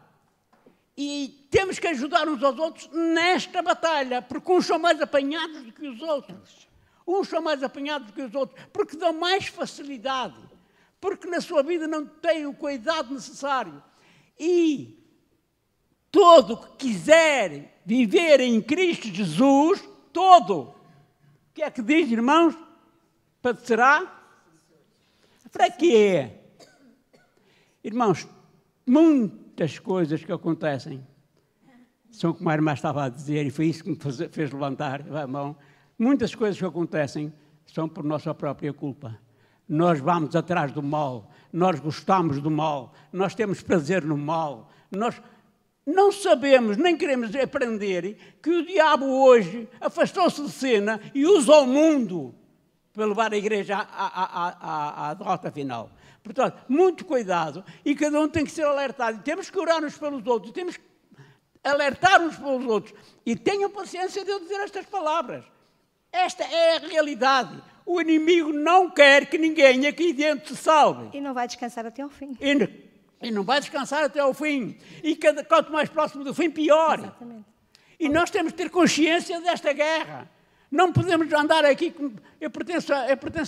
E temos que ajudar uns aos outros nesta batalha, porque uns são mais apanhados do que os outros. Uns são mais apanhados do que os outros, porque dão mais facilidade, porque na sua vida não têm o cuidado necessário. E todo que quiser viver em Cristo Jesus, todo, o que é que diz, irmãos? Padecerá? Para quê? Irmãos, muitas coisas que acontecem são como a irmã estava a dizer, e foi isso que me fez levantar a mão, Muitas coisas que acontecem são por nossa própria culpa. Nós vamos atrás do mal, nós gostamos do mal, nós temos prazer no mal, nós não sabemos, nem queremos aprender que o diabo hoje afastou-se de cena e usa o mundo para levar a igreja à derrota final. Portanto, muito cuidado e cada um tem que ser alertado. E temos que orar uns pelos outros, temos que alertar uns pelos outros. E tenham paciência de eu dizer estas palavras. Esta é a realidade. O inimigo não quer que ninguém aqui dentro se salve. E não vai descansar até ao fim. E não vai descansar até ao fim. E quanto mais próximo do fim, pior. Exatamente. E nós temos que ter consciência desta guerra. Não podemos andar aqui... Eu pertenço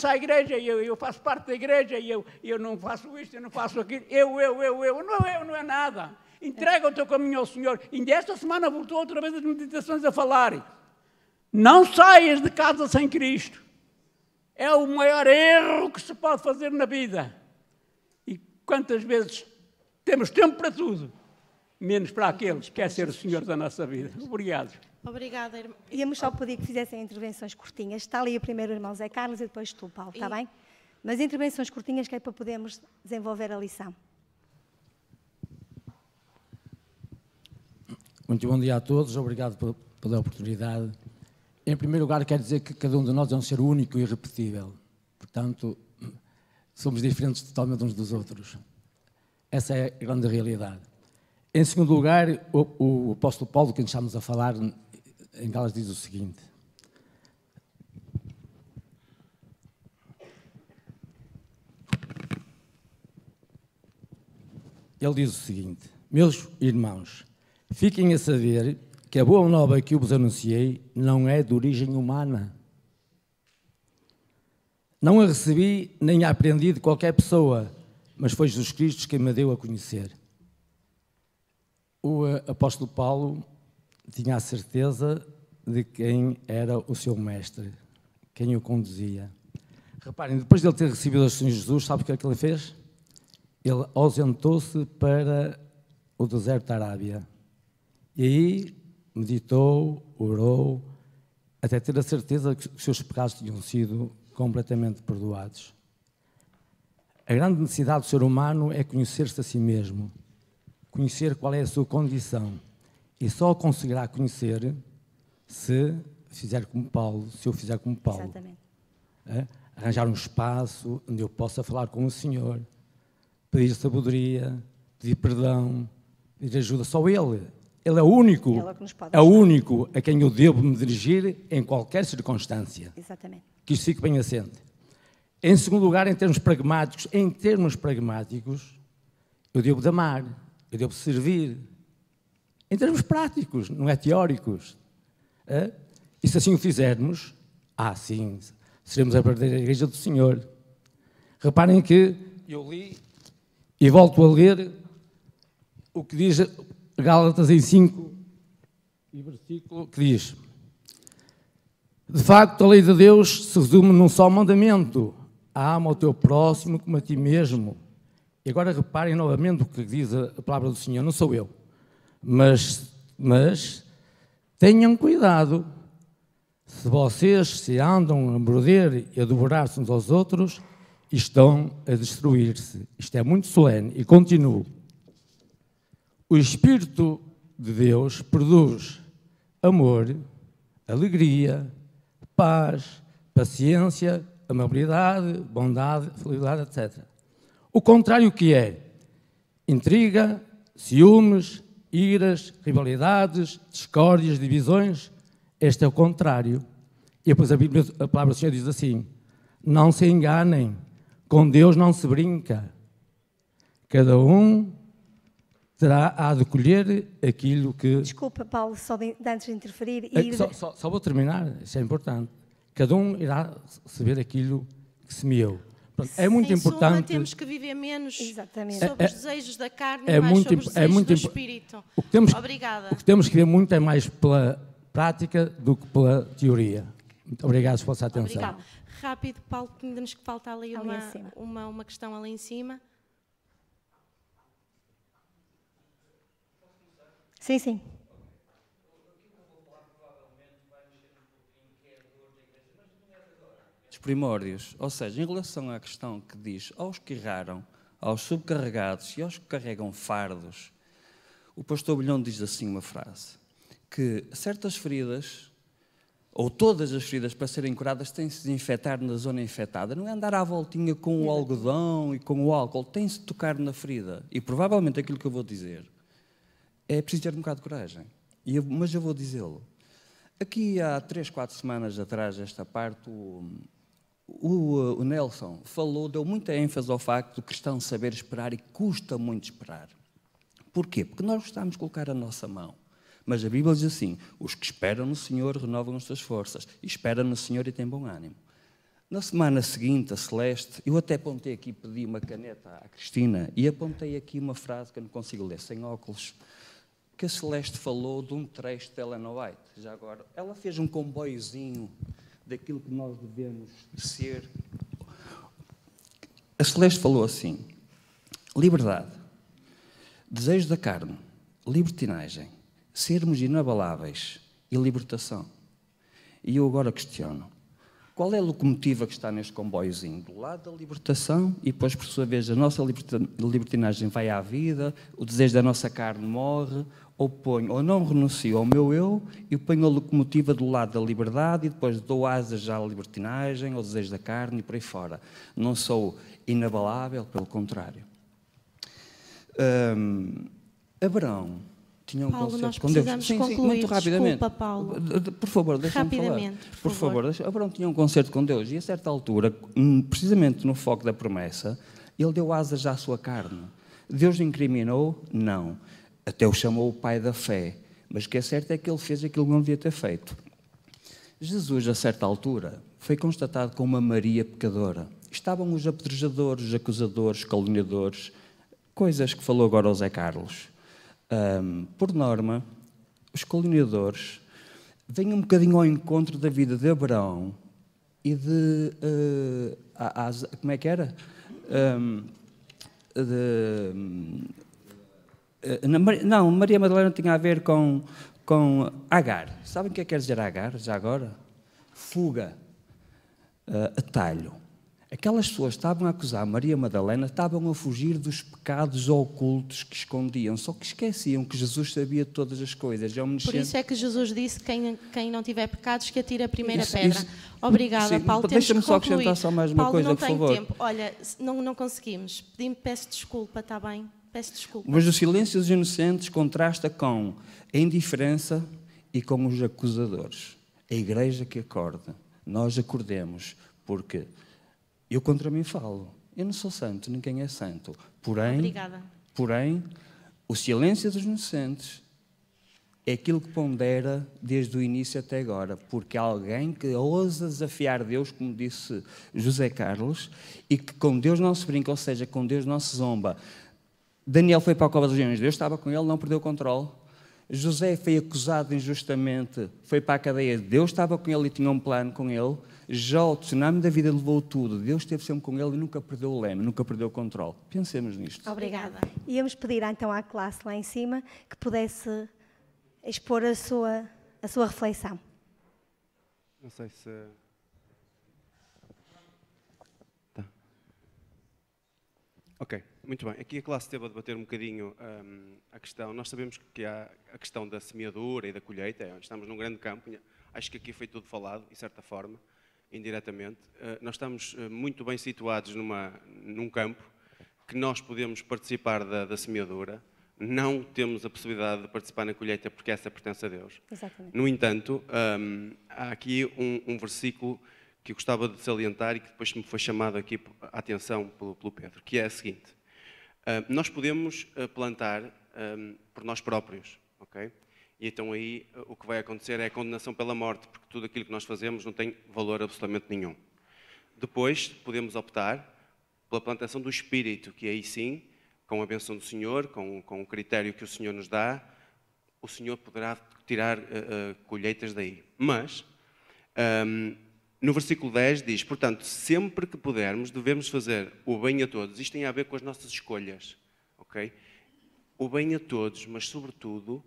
à igreja, eu faço parte da igreja, e eu não faço isto, eu não faço aquilo. Não é nada. Entrega o teu caminho ao Senhor. E esta semana voltou outra vez as meditações a falar. Não saias de casa sem Cristo. É o maior erro que se pode fazer na vida. E quantas vezes temos tempo para tudo, menos para aquele que quer ser o Senhor da nossa vida. Obrigado. Obrigada, irmã. Íamos só pedir que fizessem intervenções curtinhas. Está ali o primeiro irmão Zé Carlos e depois tu, Paulo, está bem? Mas intervenções curtinhas que é para podermos desenvolver a lição. Muito bom dia a todos, obrigado pela oportunidade. Em primeiro lugar, quero dizer que cada um de nós é um ser único e irrepetível. Portanto, somos diferentes totalmente uns dos outros. Essa é a grande realidade. Em segundo lugar, o apóstolo Paulo, que estamos a falar, em Gálatas diz o seguinte. Ele diz o seguinte: meus irmãos, fiquem a saber que a boa nova que eu vos anunciei não é de origem humana. Não a recebi nem a aprendi de qualquer pessoa, mas foi Jesus Cristo quem me deu a conhecer. O apóstolo Paulo tinha a certeza de quem era o seu mestre, quem o conduzia. Reparem, depois de ele ter recebido o Senhor Jesus, sabe o que é que ele fez? Ele ausentou-se para o deserto da Arábia. E aí meditou, orou, até ter a certeza que os seus pecados tinham sido completamente perdoados. A grande necessidade do ser humano é conhecer-se a si mesmo, conhecer qual é a sua condição. E só conseguirá conhecer se fizer como Paulo, se eu fizer como Paulo. Exatamente. Arranjar um espaço onde eu possa falar com o Senhor, pedir sabedoria, pedir perdão, pedir ajuda. Só Ele. Ele é o único, é o único a quem eu devo me dirigir em qualquer circunstância. Exatamente. Que isto fique bem assente. Em segundo lugar, em termos pragmáticos, eu devo de amar, eu devo servir. Em termos práticos, não é teóricos. E se assim o fizermos, sim, seremos a verdadeira igreja do Senhor. Reparem que eu li e volto a ler o que diz Gálatas em 5, e versículo que diz: de facto, a lei de Deus se resume num só mandamento: ama o teu próximo como a ti mesmo. E agora reparem novamente o que diz a palavra do Senhor, não sou eu. Mas tenham cuidado, se vocês se andam a morder e a devorar-se uns aos outros, estão a destruir-se. Isto é muito solene. E continuo. O Espírito de Deus produz amor, alegria, paz, paciência, amabilidade, bondade, fidelidade, etc. O contrário que é? Intriga, ciúmes, iras, rivalidades, discórdias, divisões. Este é o contrário. E depois a palavra do Senhor diz assim: não se enganem, com Deus não se brinca. Cada um há de colher aquilo que... Desculpa, Paulo, só antes de interferir... Só vou terminar, isso é importante. Cada um irá receber aquilo que semeou. Pronto, é muito importante... Suma, temos que viver menos Exatamente. sobre os desejos da carne e mais sobre os desejos do Espírito. Obrigada. O que temos que ver muito é mais pela prática do que pela teoria. Muito obrigado pela vossa atenção. Obrigado. Rápido, Paulo, que ainda nos falta ali uma questão ali em cima. Sim, sim. primórdios. Ou seja, em relação à questão que diz aos que erraram, aos subcarregados e aos que carregam fardos, o pastor Bilhão diz assim uma frase, que certas feridas, ou todas as feridas para serem curadas, têm de se desinfetar na zona infectada. Não é andar à voltinha com o algodão e com o álcool, tem-se de tocar na ferida. E provavelmente aquilo que eu vou dizer é preciso ter um bocado de coragem. Mas eu vou dizê-lo. Aqui há 3, 4 semanas atrás, esta parte, o Nelson falou, deu muita ênfase ao facto do cristão saber esperar, e custa muito esperar. Porquê? Porque nós gostamos de colocar a nossa mão. Mas a Bíblia diz assim, os que esperam no Senhor renovam as suas forças. E espera no Senhor e tem bom ânimo. Na semana seguinte, a Celeste, eu até apontei aqui, pedi uma caneta à Cristina, e apontei aqui uma frase que eu não consigo ler sem óculos, que a Celeste falou de um trecho de Ellen White. Já agora, ela fez um comboiozinho daquilo que nós devemos ser. A Celeste falou assim, liberdade, desejo da carne, libertinagem, sermos inabaláveis e libertação. E eu agora questiono, qual é a locomotiva que está neste comboiozinho? Do lado da libertação e depois, por sua vez, a nossa libertinagem vai à vida, o desejo da nossa carne morre, ou não renuncio ao meu eu e ponho a locomotiva do lado da liberdade e depois dou asas à libertinagem, ao desejo da carne e por aí fora. Não sou inabalável, pelo contrário. Abraão tinha um Paulo, concerto com Deus. Sim, muito rapidamente. Desculpa, Paulo. Por favor, deixa-me falar. Por favor. Abraão tinha um concerto com Deus e a certa altura, precisamente no foco da promessa, ele deu asas à sua carne. Deus lhe incriminou? Não. Até o chamou o pai da fé. Mas o que é certo é que ele fez aquilo que não devia ter feito. Jesus, a certa altura, foi constatado com uma Maria pecadora. Estavam os apedrejadores, os acusadores, os caluniadores, coisas que falou agora o Zé Carlos. Por norma, os caluniadores vêm um bocadinho ao encontro da vida de Abraão e de... como é que era? Não, Maria Madalena tinha a ver com Agar. Sabem o que quer dizer Agar, já agora? Fuga, atalho. Aquelas pessoas que estavam a acusar Maria Madalena estavam a fugir dos pecados ocultos que escondiam, só que esqueciam que Jesus sabia de todas as coisas. Por isso é que Jesus disse que quem não tiver pecados que atire a primeira pedra. Obrigada, sim, Paulo. Deixa-me só acrescentar só mais uma coisa, por favor. Tempo. Olha, não conseguimos. Peço desculpa, está bem? Peço desculpa. Mas o silêncio dos inocentes contrasta com a indiferença e com os acusadores. A igreja que acorda. Nós acordemos, porque... eu contra mim falo. Eu não sou santo, ninguém é santo. Porém, o silêncio dos inocentes é aquilo que pondera desde o início até agora. Porque há alguém que ousa desafiar Deus, como disse José Carlos, e que com Deus não se brinca, ou seja, com Deus não se zomba. Daniel foi para a cova dos leões, Deus estava com ele, não perdeu o controle. José foi acusado injustamente, foi para a cadeia, Deus estava com ele e tinha um plano com ele. Jó, o tsunami da vida levou tudo. Deus esteve sempre com ele e nunca perdeu o leme, nunca perdeu o controle. Pensemos nisto. Obrigada. Íamos pedir então à classe lá em cima que pudesse expor a sua reflexão. Não sei se... Tá. Ok, muito bem. Aqui a classe esteve a debater um bocadinho a questão. Nós sabemos que há a questão da semeadura e da colheita. Estamos num grande campo. Acho que aqui foi tudo falado, de certa forma. Indiretamente, nós estamos muito bem situados num campo que nós podemos participar da semeadura, não temos a possibilidade de participar na colheita porque essa pertence a Deus. Exatamente. No entanto, há aqui um versículo que eu gostava de salientar e que depois me foi chamado aqui a atenção pelo Pedro, que é a seguinte. Nós podemos plantar por nós próprios, ok? E então aí o que vai acontecer é a condenação pela morte, porque tudo aquilo que nós fazemos não tem valor absolutamente nenhum. Depois podemos optar pela plantação do Espírito, que aí sim, com a bênção do Senhor, com o critério que o Senhor nos dá, o Senhor poderá tirar colheitas daí. Mas, no versículo 10 diz, portanto, sempre que pudermos, devemos fazer o bem a todos. Isto tem a ver com as nossas escolhas, ok? O bem a todos, mas sobretudo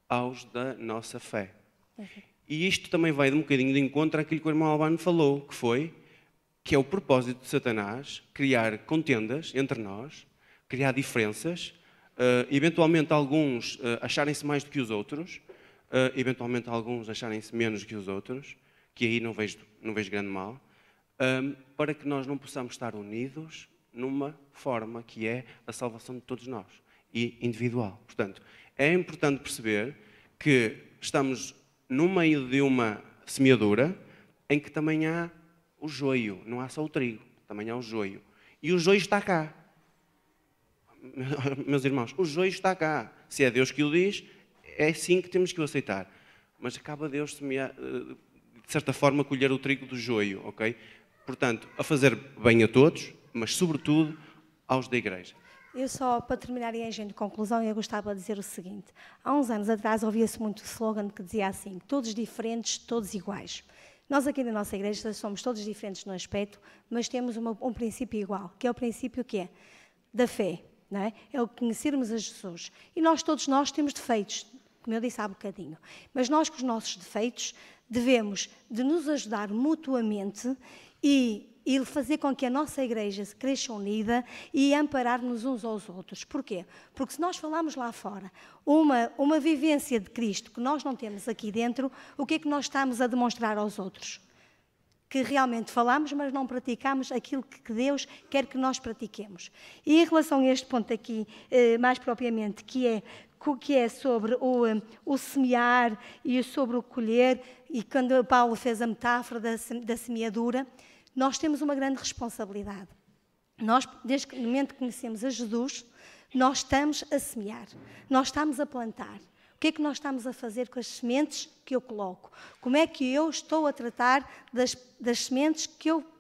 aos da nossa fé. E isto também vai um bocadinho de encontro àquilo que o irmão Albano falou, que foi que é o propósito de Satanás, criar contendas entre nós, criar diferenças, eventualmente alguns acharem-se mais do que os outros, eventualmente alguns acharem-se menos do que os outros, que aí não vejo grande mal, para que nós não possamos estar unidos numa forma que é a salvação de todos nós, e individual. Portanto, é importante perceber que estamos no meio de uma semeadura em que também há o joio, não há só o trigo, também há o joio. E o joio está cá. Meus irmãos, o joio está cá. Se é Deus que o diz, é assim que temos que o aceitar. Mas acaba Deus, de certa forma, colher o trigo do joio, ok? Portanto, a fazer bem a todos, mas sobretudo aos da igreja. Eu só, para terminar e em conclusão, eu gostava de dizer o seguinte. Há uns anos atrás ouvia-se muito o slogan que dizia assim, todos diferentes, todos iguais. Nós aqui na nossa igreja somos todos diferentes no aspecto, mas temos um princípio igual, que é o princípio que é da fé, não é? É o conhecermos a Jesus. E todos nós temos defeitos, como eu disse há bocadinho. Mas nós, com os nossos defeitos, devemos de nos ajudar mutuamente e fazer com que a nossa igreja se cresça unida e amparar-nos uns aos outros. Porquê? Porque se nós falarmos lá fora uma vivência de Cristo que nós não temos aqui dentro, o que é que nós estamos a demonstrar aos outros? Que realmente falamos, mas não praticamos aquilo que Deus quer que nós pratiquemos. E em relação a este ponto aqui, mais propriamente, que é sobre o semear e sobre o colher, e quando Paulo fez a metáfora da semeadura, nós temos uma grande responsabilidade. Nós, desde que no momento que conhecemos a Jesus, nós estamos a semear, nós estamos a plantar. O que é que nós estamos a fazer com as sementes que eu coloco? Como é que eu estou a tratar das sementes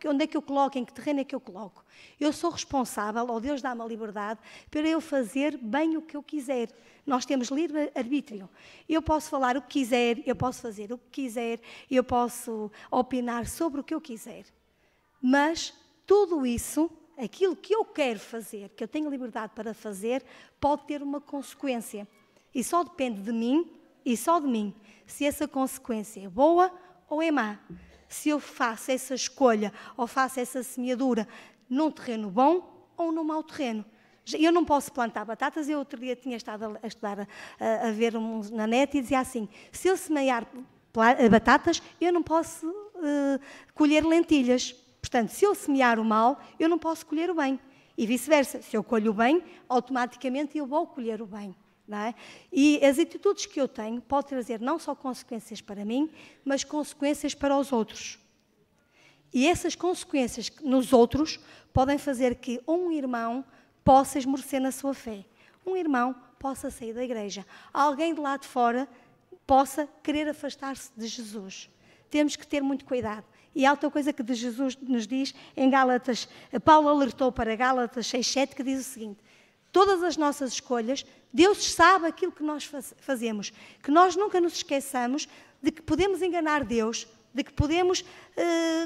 onde é que eu coloco, em que terreno é que eu coloco? Eu sou responsável, ou Deus dá-me a liberdade, para eu fazer bem o que eu quiser. Nós temos livre-arbítrio. Eu posso falar o que quiser, eu posso fazer o que quiser, eu posso opinar sobre o que eu quiser. Mas tudo isso, aquilo que eu quero fazer, que eu tenho liberdade para fazer, pode ter uma consequência. E só depende de mim, e só de mim, se essa consequência é boa ou é má. Se eu faço essa escolha ou faço essa semeadura num terreno bom ou num mau terreno. Eu não posso plantar batatas. Eu outro dia tinha estado a estudar, a ver na net e dizia assim, se eu semear batatas, eu não posso colher lentilhas. Portanto, se eu semear o mal, eu não posso colher o bem. E vice-versa. Se eu colho o bem, automaticamente eu vou colher o bem. Não é? E as atitudes que eu tenho podem trazer não só consequências para mim, mas consequências para os outros. E essas consequências nos outros podem fazer que um irmão possa esmorecer na sua fé. Um irmão possa sair da igreja. Alguém de lá de fora possa querer afastar-se de Jesus. Temos que ter muito cuidado. E há outra coisa que de Jesus nos diz em Gálatas, Paulo alertou para Gálatas 6:7, que diz o seguinte, todas as nossas escolhas, Deus sabe aquilo que nós fazemos, que nós nunca nos esqueçamos de que podemos enganar Deus, de que podemos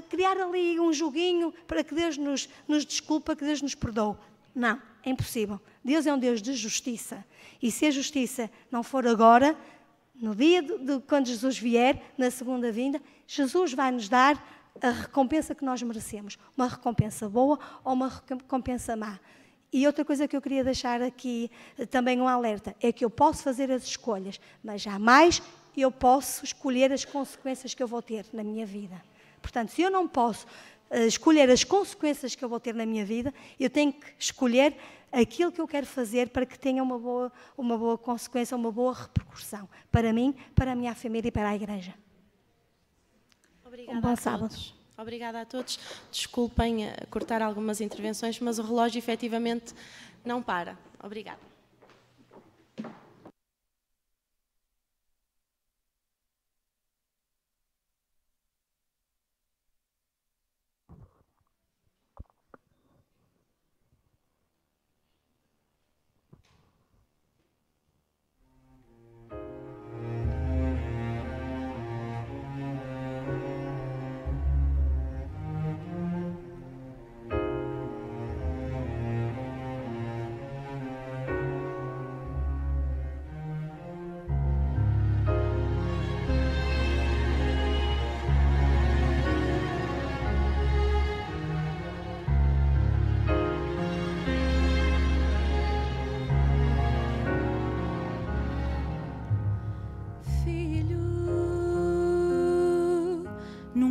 criar ali um joguinho para que Deus nos desculpa, que Deus nos perdoe. Não, é impossível. Deus é um Deus de justiça. E se a justiça não for agora, no dia de quando Jesus vier, na segunda vinda, Jesus vai nos dar a recompensa que nós merecemos. Uma recompensa boa ou uma recompensa má. E outra coisa que eu queria deixar aqui, também um alerta, é que eu posso fazer as escolhas, mas jamais eu posso escolher as consequências que eu vou ter na minha vida. Portanto, se eu não posso escolher as consequências que eu vou ter na minha vida, eu tenho que escolher aquilo que eu quero fazer para que tenha uma boa consequência, uma boa repercussão para mim, para a minha família e para a igreja. Obrigada, bom sábado. Obrigada a todos. Desculpem cortar algumas intervenções, mas o relógio efetivamente não para. Obrigada.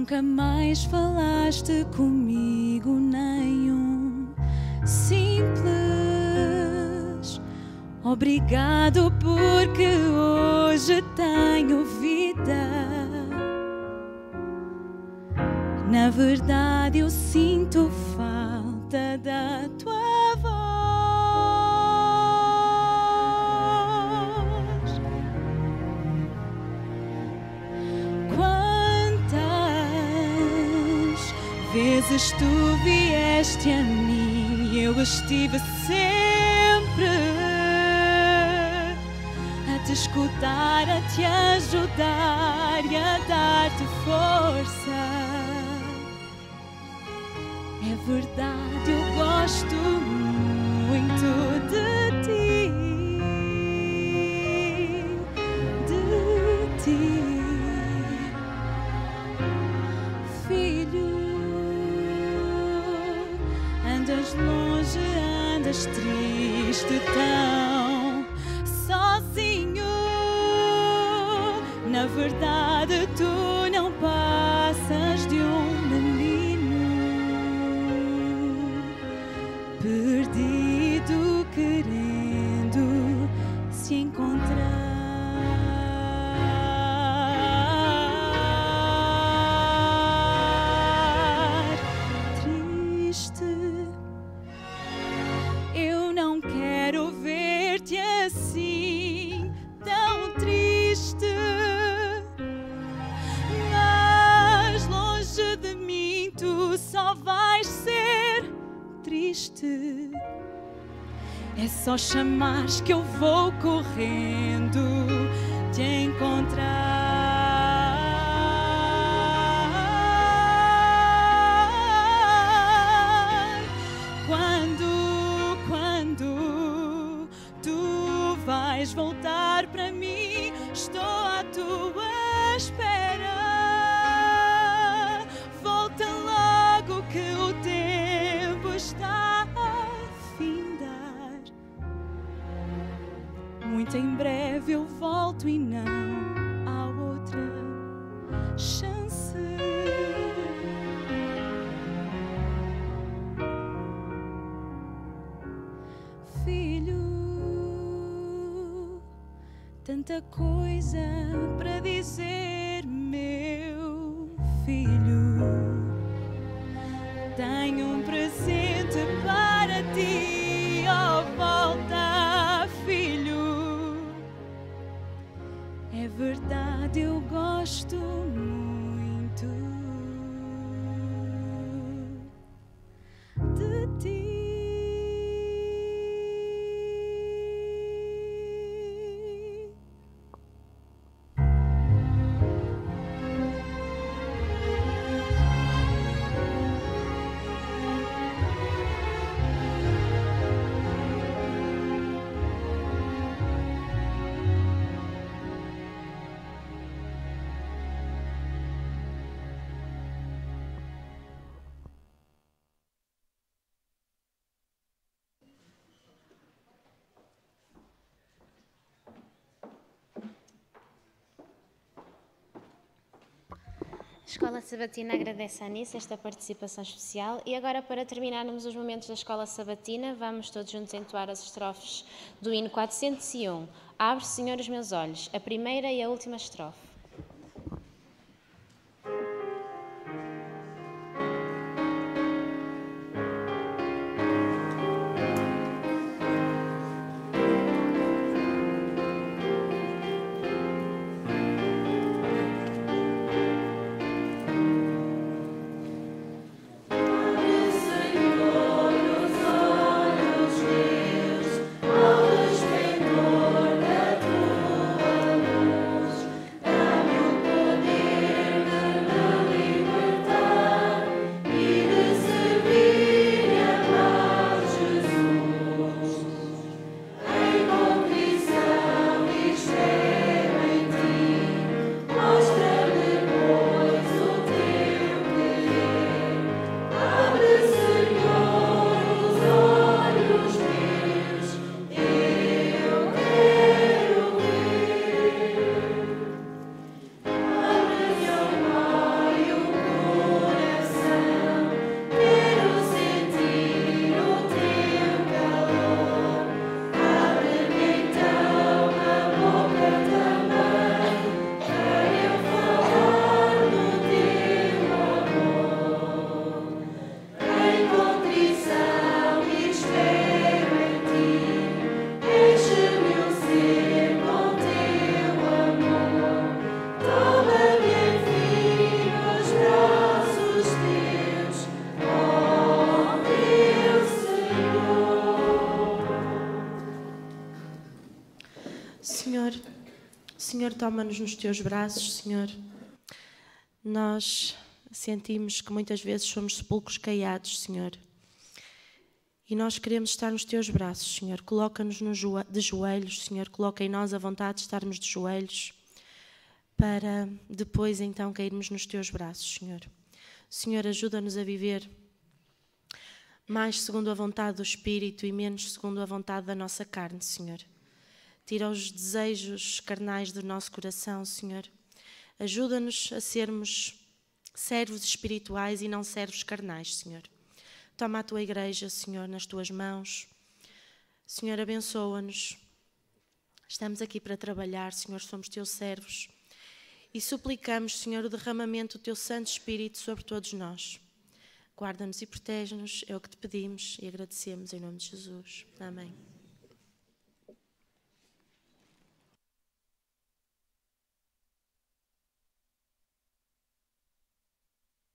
Nunca mais falaste comigo nenhum simples obrigado, porque hoje tenho vida. Na verdade eu sinto falta da tua voz. Quantas vezes tu vieste a mim e eu estive sempre a te escutar, a te ajudar e a dar-te força. É verdade, eu gosto muito de ti, filho. Andas longe, andas triste, tão sozinho. Na verdade, tu não passas de um menino perdido, querendo se encontrar. Triste, eu não quero ver-te assim, tão triste. Mas longe de mim tu só vais ser triste. É só chamares que eu vou correndo te encontrar. Quando tu vais voltar para mim, estou à tua espera. Volta logo que o tempo está a findar. Muito em breve eu volto e não há outra chance. Filho, tanta coisa para dizer, meu filho. Tenho um presente para ti, oh, volta, filho. É verdade, eu gosto muito de ti. A Escola Sabatina agradece à Anice esta participação especial e agora, para terminarmos os momentos da Escola Sabatina, vamos todos juntos entoar as estrofes do hino 401. Abre, Senhor, os meus olhos, a primeira e a última estrofe. Ao esplendor da tua luz, Senhor, toma-nos nos teus braços, Senhor. Nós sentimos que muitas vezes somos sepulcros caiados, Senhor. E nós queremos estar nos teus braços, Senhor. Coloca-nos de joelhos, Senhor. Coloca em nós a vontade de estarmos de joelhos para depois então cairmos nos teus braços, Senhor. Senhor, ajuda-nos a viver mais segundo a vontade do Espírito e menos segundo a vontade da nossa carne, Senhor. Tira os desejos carnais do nosso coração, Senhor. Ajuda-nos a sermos servos espirituais e não servos carnais, Senhor. Toma a tua igreja, Senhor, nas tuas mãos. Senhor, abençoa-nos. Estamos aqui para trabalhar, Senhor, somos teus servos. E suplicamos, Senhor, o derramamento do teu Santo Espírito sobre todos nós. Guarda-nos e protege-nos, é o que te pedimos e agradecemos em nome de Jesus. Amém.